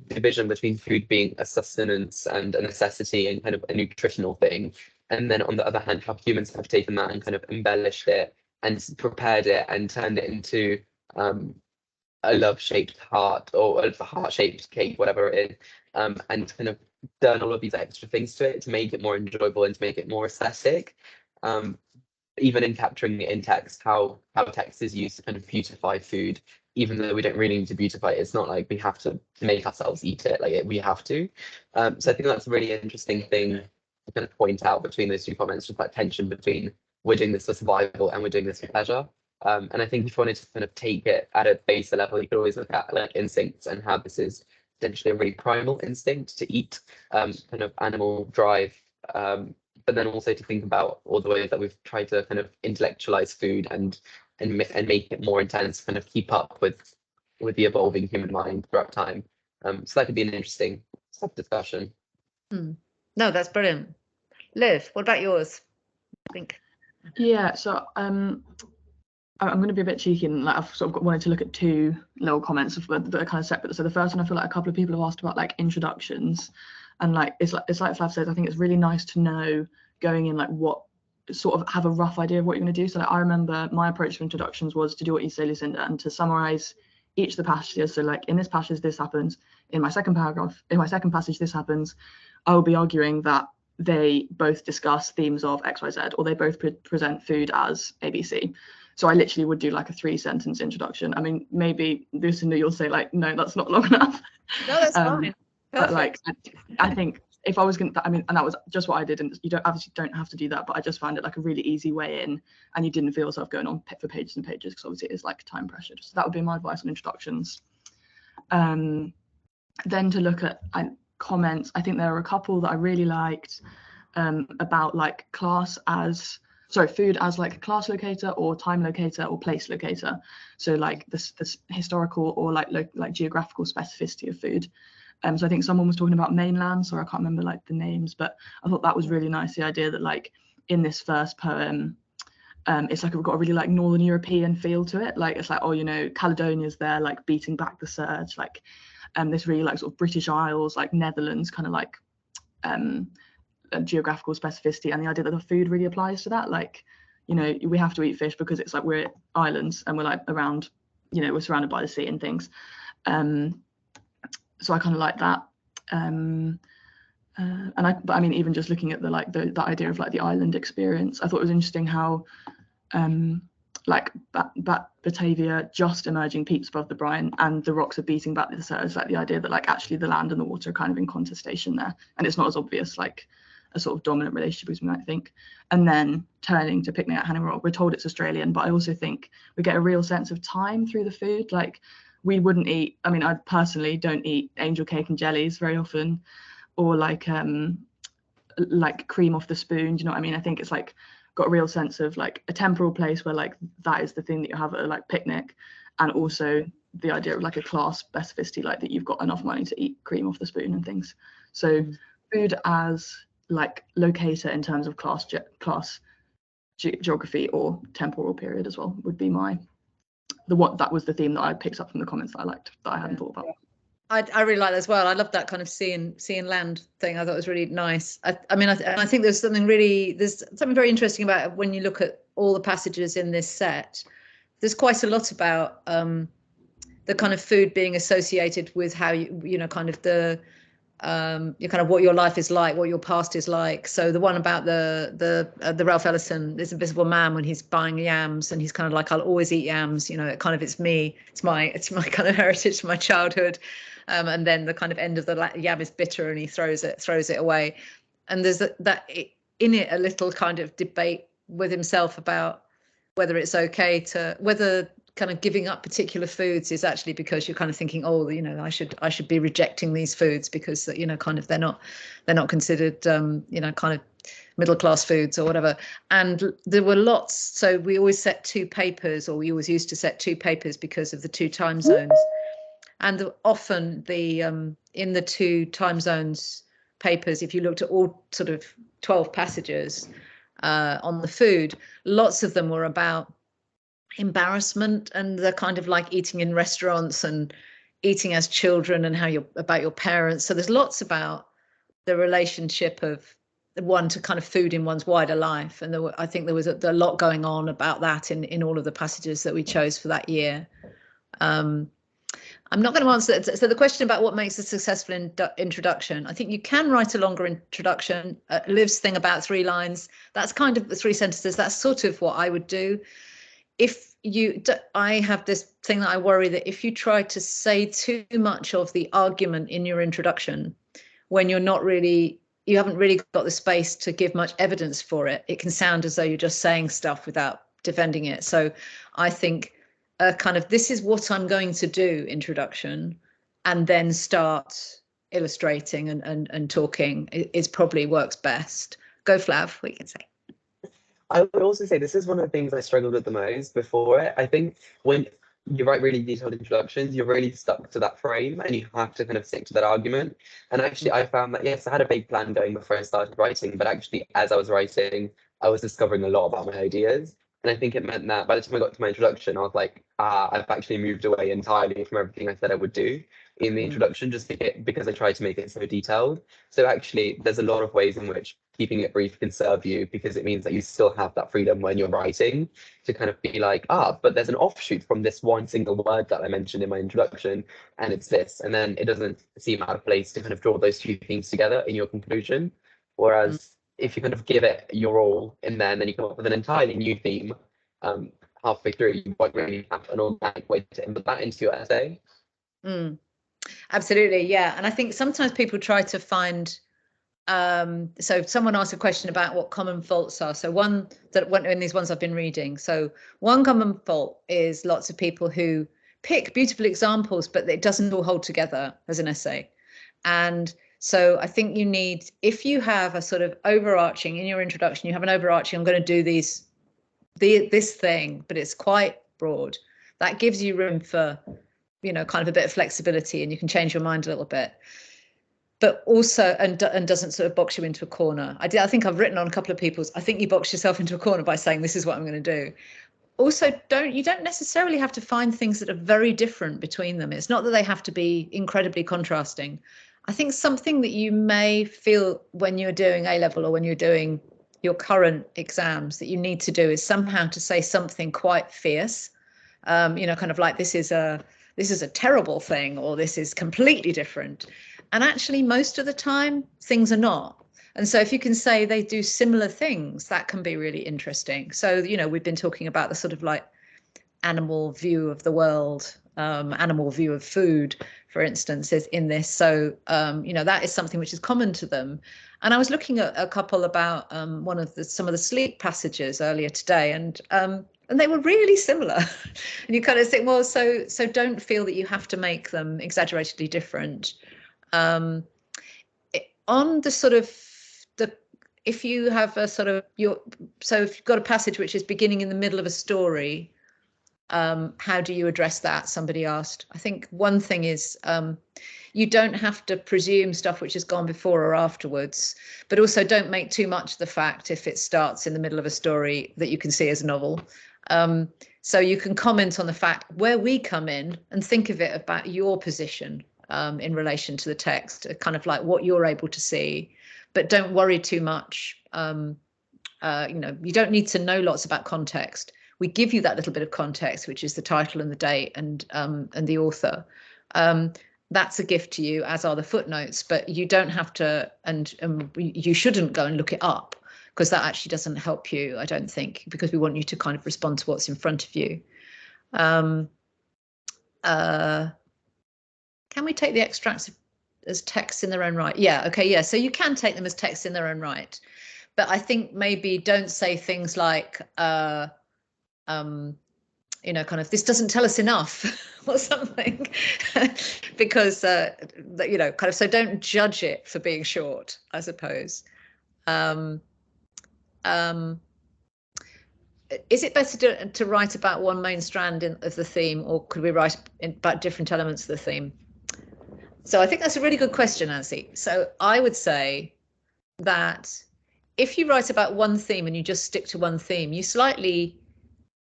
division between food being a sustenance and a necessity and kind of a nutritional thing. And then on the other hand, how humans have taken that and kind of embellished it and prepared it and turned it into a love-shaped heart or a heart-shaped cake, whatever it is, and kind of done all of these extra things to it to make it more enjoyable and to make it more aesthetic. Even in capturing it in text, how text is used to kind of beautify food, even though we don't really need to beautify it. It's not like we have to make ourselves eat it, like we have to. So I think that's a really interesting thing to kind of point out between those 2 comments, just that tension between we're doing this for survival and we're doing this for pleasure. And I think if you wanted to kind of take it at a baser level, you could always look at like instincts and how this is potentially a really primal instinct to eat, kind of animal drive, but then also to think about all the ways that we've tried to kind of intellectualize food and make it more intense, kind of keep up with the evolving human mind throughout time. So that could be an interesting discussion. No, that's brilliant. Liv, what about yours? I think. Yeah, so I'm going to be a bit cheeky and like I've sort of wanted to look at 2 little comments that are kind of separate. So the first one, I feel like a couple of people have asked about like introductions, and like it's like Flav says, I think it's really nice to know going in like what sort of have a rough idea of what you're going to do. So like I remember my approach for introductions was to do what you say, Lucinda, and to summarize each of the passages. So like in this passage this happens, in my second passage this happens. I will be arguing that they both discuss themes of XYZ, or they both present food as ABC. So I literally would do like a 3-sentence introduction. I mean, maybe Lucinda, you'll say like, no, that's not long enough. No, that's fine. But like, I think if I was going to, I mean, and that was just what I did. And you obviously don't have to do that, but I just found it like a really easy way in, and you didn't feel yourself going on for pages and pages, because obviously it is like time pressured. So that would be my advice on introductions. Then to look at comments, I think there are a couple that I really liked about like food as like a class locator or time locator or place locator. So like this historical or like geographical specificity of food. So I think someone was talking about mainland, so I can't remember like the names, but I thought that was really nice, the idea that like in this first poem, it's like we've got a really like Northern European feel to it. Like it's like, oh, you know, Caledonia's there like beating back the surge, like this really like sort of British Isles, like Netherlands kind of like geographical specificity, and the idea that the food really applies to that. Like, you know, we have to eat fish because it's like we're islands and we're like around, you know, we're surrounded by the sea and things. So I kind of like that. But I mean, even just looking at the idea of like the island experience, I thought it was interesting how like Batavia just emerging peeps above the brine and the rocks are beating back the surge, like the idea that like actually the land and the water are kind of in contestation there, and it's not as obvious like a sort of dominant relationship as we might think. And then turning to Picnic at Hanging Rock, we're told it's Australian, but I also think we get a real sense of time through the food. Like we wouldn't eat, I mean, I personally don't eat angel cake and jellies very often, or like cream off the spoon, do you know what I mean? I think it's like got a real sense of like a temporal place where like that is the thing that you have at a like picnic, and also the idea of like a class specificity, like that you've got enough money to eat cream off the spoon and things. So food as like locator in terms of class geography or temporal period as well would be that was the theme that I picked up from the comments that I liked, that I hadn't thought about. I really like that as well. I love that kind of sea and land thing. I thought it was really nice. I mean, I think there's something very interesting about it when you look at all the passages in this set. There's quite a lot about the kind of food being associated with how you know, kind of the kind of what your life is like, what your past is like. So the one about the Ralph Ellison, this Invisible Man, when he's buying yams and he's kind of like, I'll always eat yams, you know, it kind of, it's me, it's my kind of heritage, my childhood. And then the kind of end of the yam is bitter and he throws it away. And there's that in it, a little kind of debate with himself about whether it's okay to, whether kind of giving up particular foods is actually because you're kind of thinking, oh, you know, I should be rejecting these foods because, you know, kind of they're not considered you know, kind of middle class foods or whatever. And there were lots, so we always set 2 papers, or we always used to set 2 papers because of the 2 time zones. And often the in the 2 time zones papers, if you looked at all sort of 12 passages on the food, lots of them were about embarrassment and the kind of like eating in restaurants and eating as children and how about your parents. So there's lots about the relationship of one to kind of food in one's wider life. And I think there was a lot going on about that in all of the passages that we chose for that year. I'm not going to answer. So the question about what makes a successful introduction, I think you can write a longer introduction. Liv's thing about 3 lines, that's kind of the 3 sentences. That's sort of what I would do. I have this thing that I worry that if you try to say too much of the argument in your introduction, when you haven't really got the space to give much evidence for it, it can sound as though you're just saying stuff without defending it. So I think kind of, this is what I'm going to do introduction, and then start illustrating and talking is probably works best. Go Flav, what you can say. I would also say this is one of the things I struggled with the most before it. I think when you write really detailed introductions, you're really stuck to that frame and you have to kind of stick to that argument. And actually, I found that, yes, I had a big plan going before I started writing, but actually, as I was writing, I was discovering a lot about my ideas. And I think it meant that by the time I got to my introduction, I was like, I've actually moved away entirely from everything I said I would do in the introduction, just because I tried to make it so detailed. So actually, there's a lot of ways in which keeping it brief can serve you, because it means that you still have that freedom when you're writing to kind of be like, but there's an offshoot from this one single word that I mentioned in my introduction, and it's this. And then it doesn't seem out of place to kind of draw those 2 things together in your conclusion. Whereas if you kind of give it your all in there, and then you come up with an entirely new theme halfway through, you won't really have an organic way to input that into your essay. Absolutely, yeah. And I think sometimes people try to find, so someone asked a question about what common faults are. So one that went in these ones I've been reading. So one common fault is lots of people who pick beautiful examples, but it doesn't all hold together as an essay. And so I think you need, if you have a sort of overarching in your introduction, you have an overarching, I'm going to do this thing, but it's quite broad. That gives you room for, you know, kind of a bit of flexibility, and you can change your mind a little bit. But also, and doesn't sort of box you into a corner. I think I've written on a couple of people's, I think you box yourself into a corner by saying, this is what I'm going to do. Also, you don't necessarily have to find things that are very different between them. It's not that they have to be incredibly contrasting. I think something that you may feel when you're doing A-level or when you're doing your current exams that you need to do is somehow to say something quite fierce, you know, kind of like this is a terrible thing, or this is completely different. And actually, most of the time, things are not. And so if you can say they do similar things, that can be really interesting. So, you know, we've been talking about the sort of like animal view of the world, animal view of food, for instance, is in this. So, you know, that is something which is common to them. And I was looking at a couple about some of the sleep passages earlier today, and they were really similar. And you kind of think, well, so don't feel that you have to make them exaggeratedly different. On the sort of if you have a sort of so if you've got a passage which is beginning in the middle of a story, how do you address that? Somebody asked. I think one thing is you don't have to presume stuff which has gone before or afterwards, but also don't make too much of the fact if it starts in the middle of a story that you can see as a novel. So you can comment on the fact where we come in and think of it about your position in relation to the text, kind of like what you're able to see, but don't worry too much. You know, you don't need to know lots about context. We give you that little bit of context, which is the title and the date and the author. That's a gift to you, as are the footnotes, but you don't have to, and you shouldn't go and look it up, because that actually doesn't help you, I don't think, because we want you to kind of respond to what's in front of you. Can we take the extracts as texts in their own right? Yeah, okay, yeah, so you can take them as texts in their own right. But I think maybe don't say things like, you know, kind of, this doesn't tell us enough or something, because, you know, kind of, so don't judge it for being short, I suppose. Is it better to write about one main strand of the theme, or could we write about different elements of the theme? So I think that's a really good question, Nancy. So I would say that if you write about one theme and you just stick to one theme, you slightly,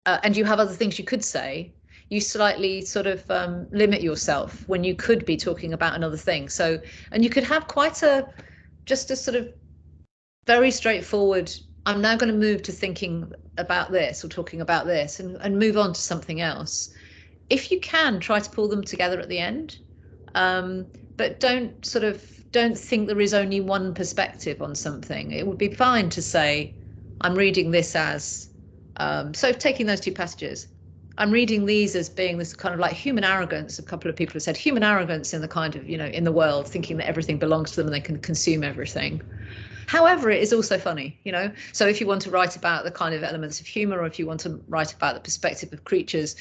and you have other things you could say, you slightly sort of limit yourself when you could be talking about another thing. So, and you could have quite just a sort of very straightforward, I'm now going to move to thinking about this or talking about this, and move on to something else. If you can, try to pull them together at the end, but don't think there is only one perspective on something. It would be fine to say, I'm reading this as, so taking those two passages, I'm reading these as being this kind of like human arrogance. A couple of people have said human arrogance in the kind of, you know, in the world, thinking that everything belongs to them and they can consume everything. However, it is also funny, you know, so if you want to write about the kind of elements of humor, or if you want to write about the perspective of creatures,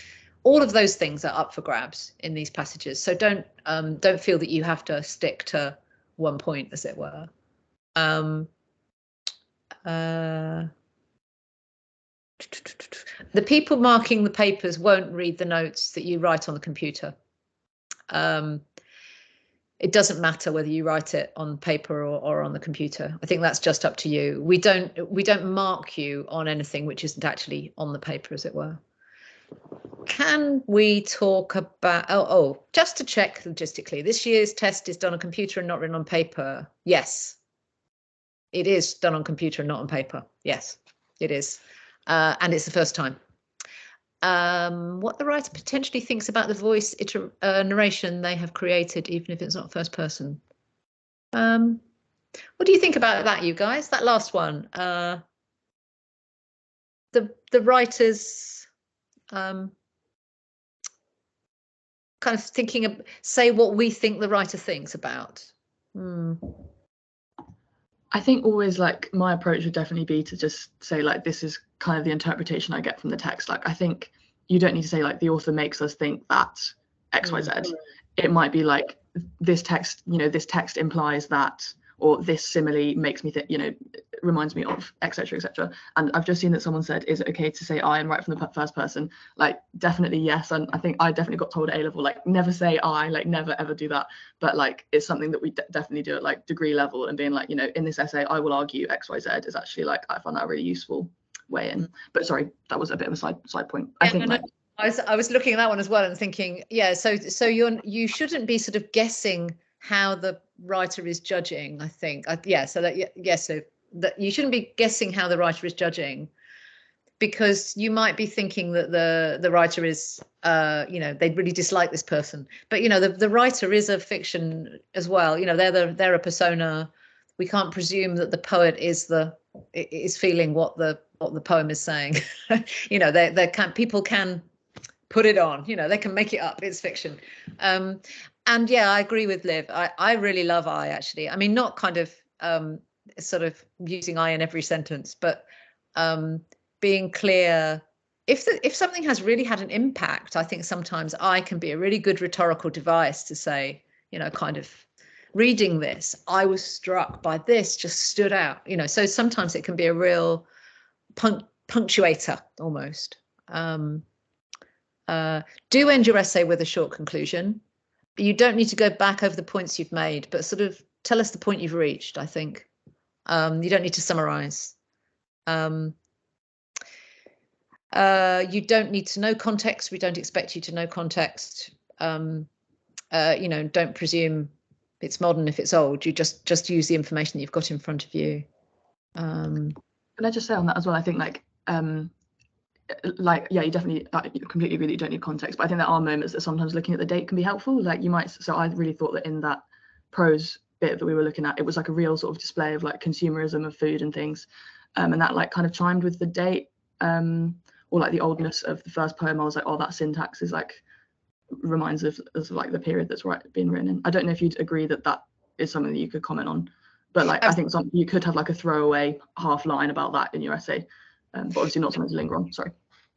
all of those things are up for grabs in these passages. So don't feel that you have to stick to one point, as it were. The people marking the papers won't read the notes that you write on the computer. It doesn't matter whether you write it on paper or on the computer. I think that's just up to you. We don't mark you on anything which isn't actually on the paper, as it were. Can we talk about, just to check logistically, this year's test is done on computer and not written on paper? Yes, it is done on computer and not on paper. Yes, it is. And it's the first time. What the writer potentially thinks about the voice narration they have created, even if it's not first person. What do you think about that, you guys? That last one. The writers kind of thinking of, say what we think the writer thinks about. I think always, like, my approach would definitely be to just say, like, this is kind of the interpretation I get from the text. Like, I think you don't need to say, like, the author makes us think that X, Y, Z. It might be like, this text, you know, this text implies that, or this simile makes me think, you know, reminds me of, etc., etc. And I've just seen that someone said, is it okay to say I and write from the first person? Like, definitely yes. And I think I definitely got told at A-level, like, never say I, like, never ever do that. But like, it's something that we definitely do at like degree level, and being like, you know, in this essay I will argue X, Y, Z is actually, like, I find that a really useful way in. But sorry, that was a bit of a side point. I think like, I was looking at that one as well and thinking, yeah, so you shouldn't be sort of guessing how the writer is judging, I think. So that you shouldn't be guessing how the writer is judging, because you might be thinking that the writer is, you know, they really dislike this person. But, you know, the writer is a fiction as well. You know, they're a persona. We can't presume that the poet is feeling what the poem is saying. You know, people can put it on, you know, they can make it up. It's fiction. And yeah, I agree with Liv. I really love I, actually. I mean, not kind of sort of using I in every sentence, but being clear. If something has really had an impact, I think sometimes I can be a really good rhetorical device to say, you know, kind of reading this, I was struck by this, just stood out, you know. So sometimes it can be a real punctuator almost. Do end your essay with a short conclusion. You don't need to go back over the points you've made, but sort of tell us the point you've reached, I think. You don't need to summarize. You don't need to know context. We don't expect you to know context. You know, don't presume it's modern if it's old. You just use the information that you've got in front of you. Can I just say on that as well? I think yeah, you definitely you completely agree that you don't need context, but I think there are moments that sometimes looking at the date can be helpful. Like you might, so I really thought that in that prose bit that we were looking at, it was like a real sort of display of like consumerism of food and things, and that like kind of chimed with the date, or like the oldness of the first poem. I was like, oh, that syntax is like reminds of like the period that's being written in. I don't know if you'd agree that that is something that you could comment on, but like I think you could have like a throwaway half line about that in your essay, but obviously not something to linger on. Sorry.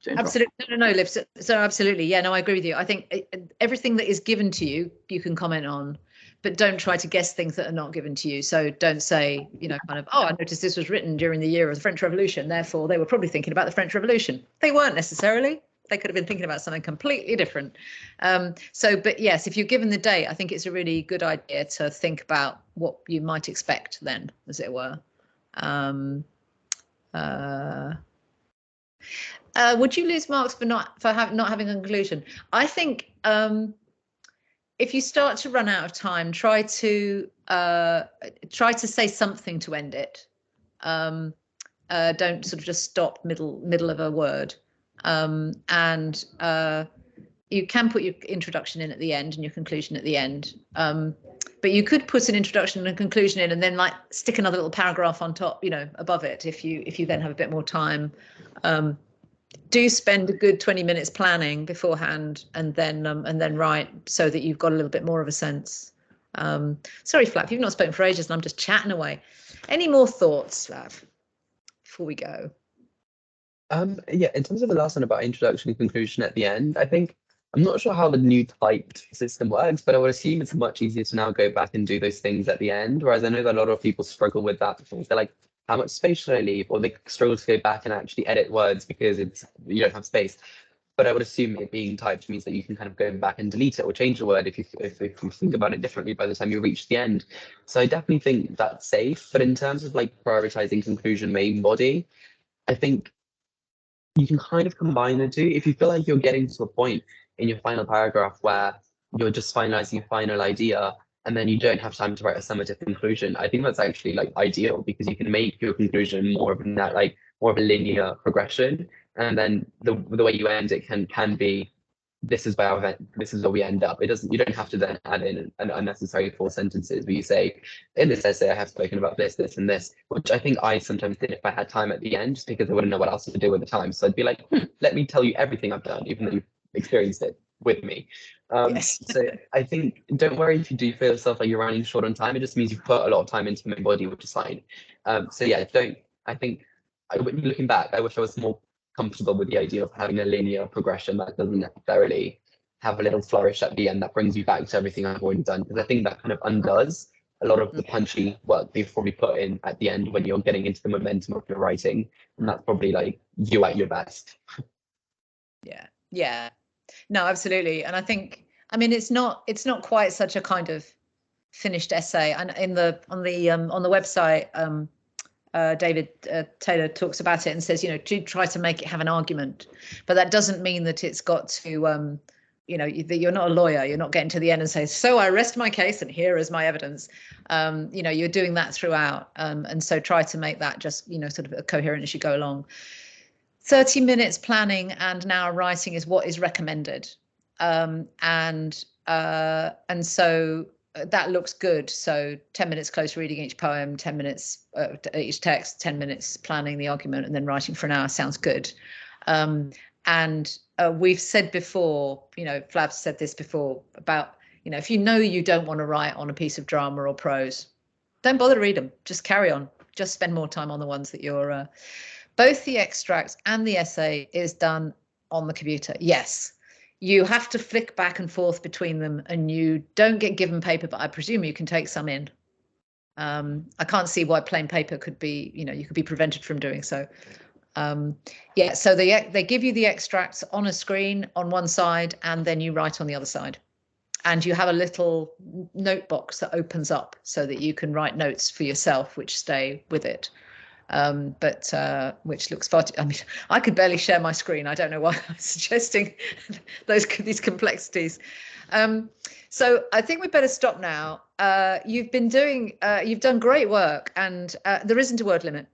Absolutely. No, Liv. So absolutely. Yeah, no, I agree with you. I think everything that is given to you, you can comment on, but don't try to guess things that are not given to you. So don't say, you know, kind of, oh, I noticed this was written during the year of the French Revolution. Therefore, they were probably thinking about the French Revolution. They weren't necessarily. They could have been thinking about something completely different. But yes, if you're given the date, I think it's a really good idea to think about what you might expect then, as it were. Would you lose marks for not having a conclusion? I think if you start to run out of time, try to say something to end it. Don't sort of just stop middle of a word. And you can put your introduction in at the end and your conclusion at the end. But you could put an introduction and a conclusion in, and then like stick another little paragraph on top, you know, above it if you then have a bit more time. Do spend a good 20 minutes planning beforehand, and then write so that you've got a little bit more of a sense. Sorry, Flav, you've not spoken for ages, and I'm just chatting away. Any more thoughts, Flav, before we go? Yeah, in terms of the last one about introduction and conclusion at the end, I think I'm not sure how the new typed system works, but I would assume it's much easier to now go back and do those things at the end. Whereas I know that a lot of people struggle with that. They're like, how much space should I leave? Or they struggle to go back and actually edit words because you don't have space. But I would assume it being typed means that you can kind of go back and delete it or change the word if you think about it differently by the time you reach the end. So I definitely think that's safe. But in terms of like prioritizing conclusion, main body, I think you can kind of combine the two. If you feel like you're getting to a point in your final paragraph where you're just finalizing a final idea and then you don't have time to write a summative conclusion, I think that's actually like ideal because you can make your conclusion more of a linear progression, and then the way you end it can be this is where we end up. You don't have to then add in an unnecessary 4 sentences where you say, in this essay I have spoken about this, this, and this, which I think I sometimes did if I had time at the end, just because I wouldn't know what else to do with the time. So I'd be like, let me tell you everything I've done, even though you've experienced it with me. Yes. So I think don't worry if you do feel yourself like you're running short on time. It just means you've put a lot of time into my body, which is fine. So yeah, looking back, I wish I was more comfortable with the idea of having a linear progression that doesn't necessarily have a little flourish at the end that brings you back to everything I've already done, because I think that kind of undoes a lot of the punchy work that you've probably put in at the end when you're getting into the momentum of your writing, and that's probably like you at your best. Yeah, no, absolutely. And I think, I mean, it's not quite such a kind of finished essay. And on the website, David Taylor talks about it and says, you know, do try to make it have an argument, but that doesn't mean that it's got to, you know, that you're not a lawyer. You're not getting to the end and say, so I rest my case and here is my evidence. You know, you're doing that throughout. And so try to make that just, you know, sort of coherent as you go along. 30 minutes planning and an hour writing is what is recommended. And so that looks good. So 10 minutes close reading each poem, 10 minutes each text, 10 minutes planning the argument, and then writing for an hour sounds good. And we've said before, you know, Flav said this before about, you know, if you know you don't want to write on a piece of drama or prose, don't bother to read them. Just carry on. Just spend more time on the ones that you're. Both the extract and the essay is done on the computer. Yes. You have to flick back and forth between them, and you don't get given paper, but I presume you can take some in. I can't see why plain paper could be, you could be prevented from doing so. Yeah, so they give you the extracts on a screen on one side, and then you write on the other side. And you have a little note box that opens up so that you can write notes for yourself, which stay with it. Which looks far I mean, I could barely share my screen. I don't know why I'm suggesting these complexities. So I think we better stop now. You've done great work, and there isn't a word limit.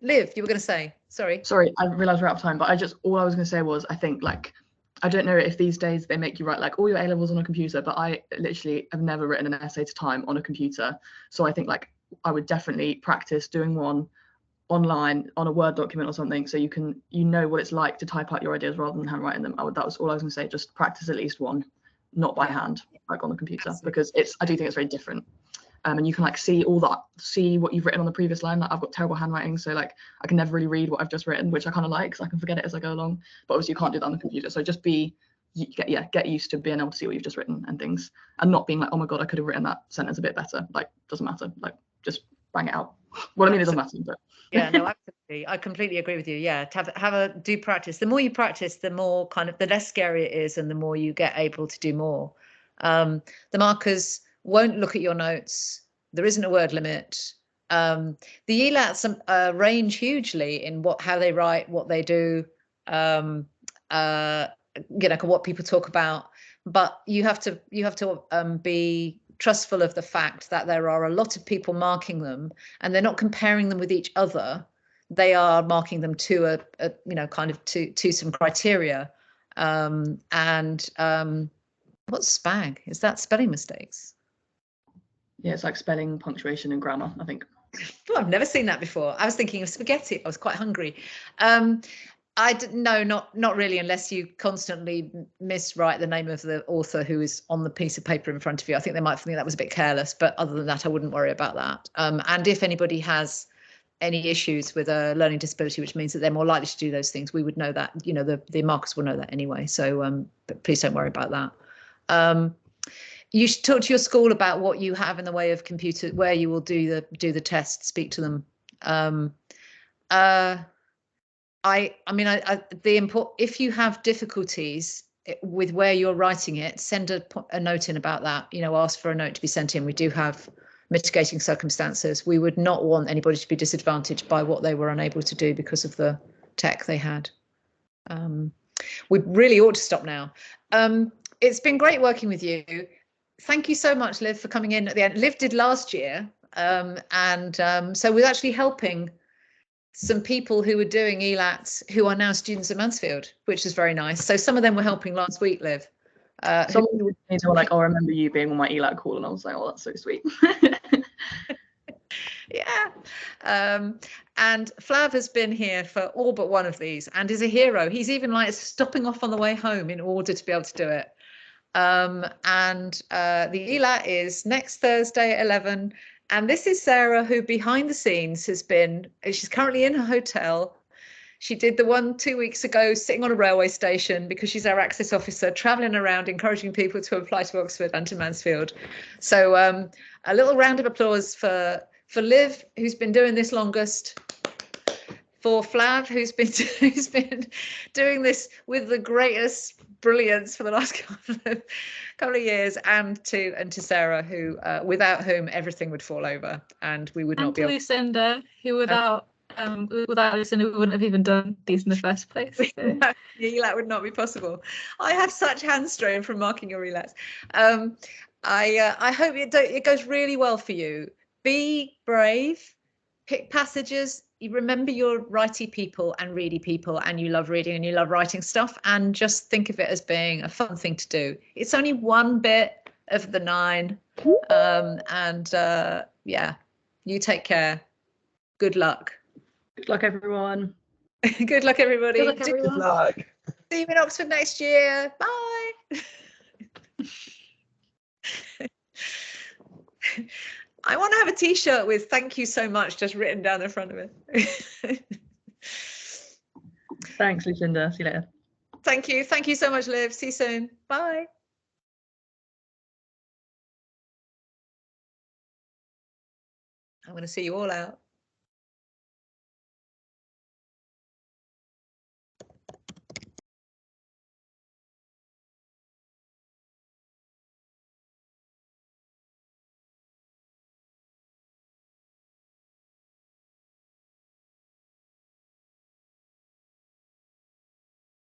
Liv, you were going to say, sorry, I realized we're out of time, but all I was going to say was, I think, like, I don't know if these days they make you write like all your A-levels on a computer, but I literally have never written an essay to time on a computer. So I think, like, I would definitely practice doing one online on a Word document or something, so you know what it's like to type out your ideas rather than handwriting them. That was all I was going to say. Just practice at least one, not by hand, like on the computer, because I do think it's very different. And you can like see what you've written on the previous line. Like, I've got terrible handwriting, so like I can never really read what I've just written, which I kind of like because I can forget it as I go along. But obviously you can't do that on the computer. So just get used to being able to see what you've just written and things, and not being like, oh my god, I could have written that sentence a bit better. Like, doesn't matter. Like, just bang it out. Well, I mean, it doesn't matter, but yeah, no, absolutely. I completely agree with you. Yeah, to do practice. The more you practice, the more the less scary it is, and the more you get able to do more. The markers won't look at your notes. There isn't a word limit. The ELATs range hugely in how they write, what they do, what people talk about. But you have to be trustful of the fact that there are a lot of people marking them, and they're not comparing them with each other. They are marking them to to some criteria. What's SPAG? Is that spelling mistakes? Yeah, it's like spelling, punctuation, and grammar, I think. Oh, I've never seen that before. I was thinking of spaghetti. I was quite hungry. No, not really, unless you constantly miswrite the name of the author who is on the piece of paper in front of you. I think they might think that was a bit careless, but other than that, I wouldn't worry about that. And if anybody has any issues with a learning disability, which means that they're more likely to do those things, we would know that. The markers will know that anyway. So, but please don't worry about that. You should talk to your school about what you have in the way of computer, where you will do the test. Speak to them. If you have difficulties with where you're writing it, send a note in about that. Ask for a note to be sent in. We do have mitigating circumstances. We would not want anybody to be disadvantaged by what they were unable to do because of the tech they had. We really ought to stop now. It's been great working with you. Thank you so much, Liv, for coming in at the end. Liv did last year, so we're actually helping some people who were doing ELAT who are now students at Mansfield, which is very nice. So some of them were helping last week, Liv. Someone were like, oh, I remember you being on my ELAT call, and I was like, oh, that's so sweet. Yeah. And Flav has been here for all but one of these and is a hero. He's even like stopping off on the way home in order to be able to do it. The ELAT is next Thursday at 11. And this is Sarah, who behind the scenes she's currently in her hotel. She did the one 2 weeks ago, sitting on a railway station, because she's our access officer, traveling around, encouraging people to apply to Oxford and to Mansfield. So a little round of applause for Liv, who's been doing this longest, for Flav, who's been doing this with the greatest brilliance for the last couple of years, and to Sarah, who without whom everything would fall over, and we would not be able. Lucinda, who without Lucinda, we wouldn't have even done these in the first place. So. The ELAT would not be possible. I have such hand strain from marking your ELATs. I hope it goes really well for you. Be brave, pick passages. You remember you're righty people and ready people, and you love reading and you love writing stuff, and just think of it as being a fun thing to do. It's only one bit of the 9. Yeah, you take care. Good luck. Good luck, everyone. Good luck, everybody. Good luck, everyone. Good luck. See you in Oxford next year. Bye. I want to have a t-shirt with "thank you so much" just written down the front of it. Thanks, Lucinda. See you later. Thank you. Thank you so much, Liv. See you soon. Bye. I'm going to see you all out.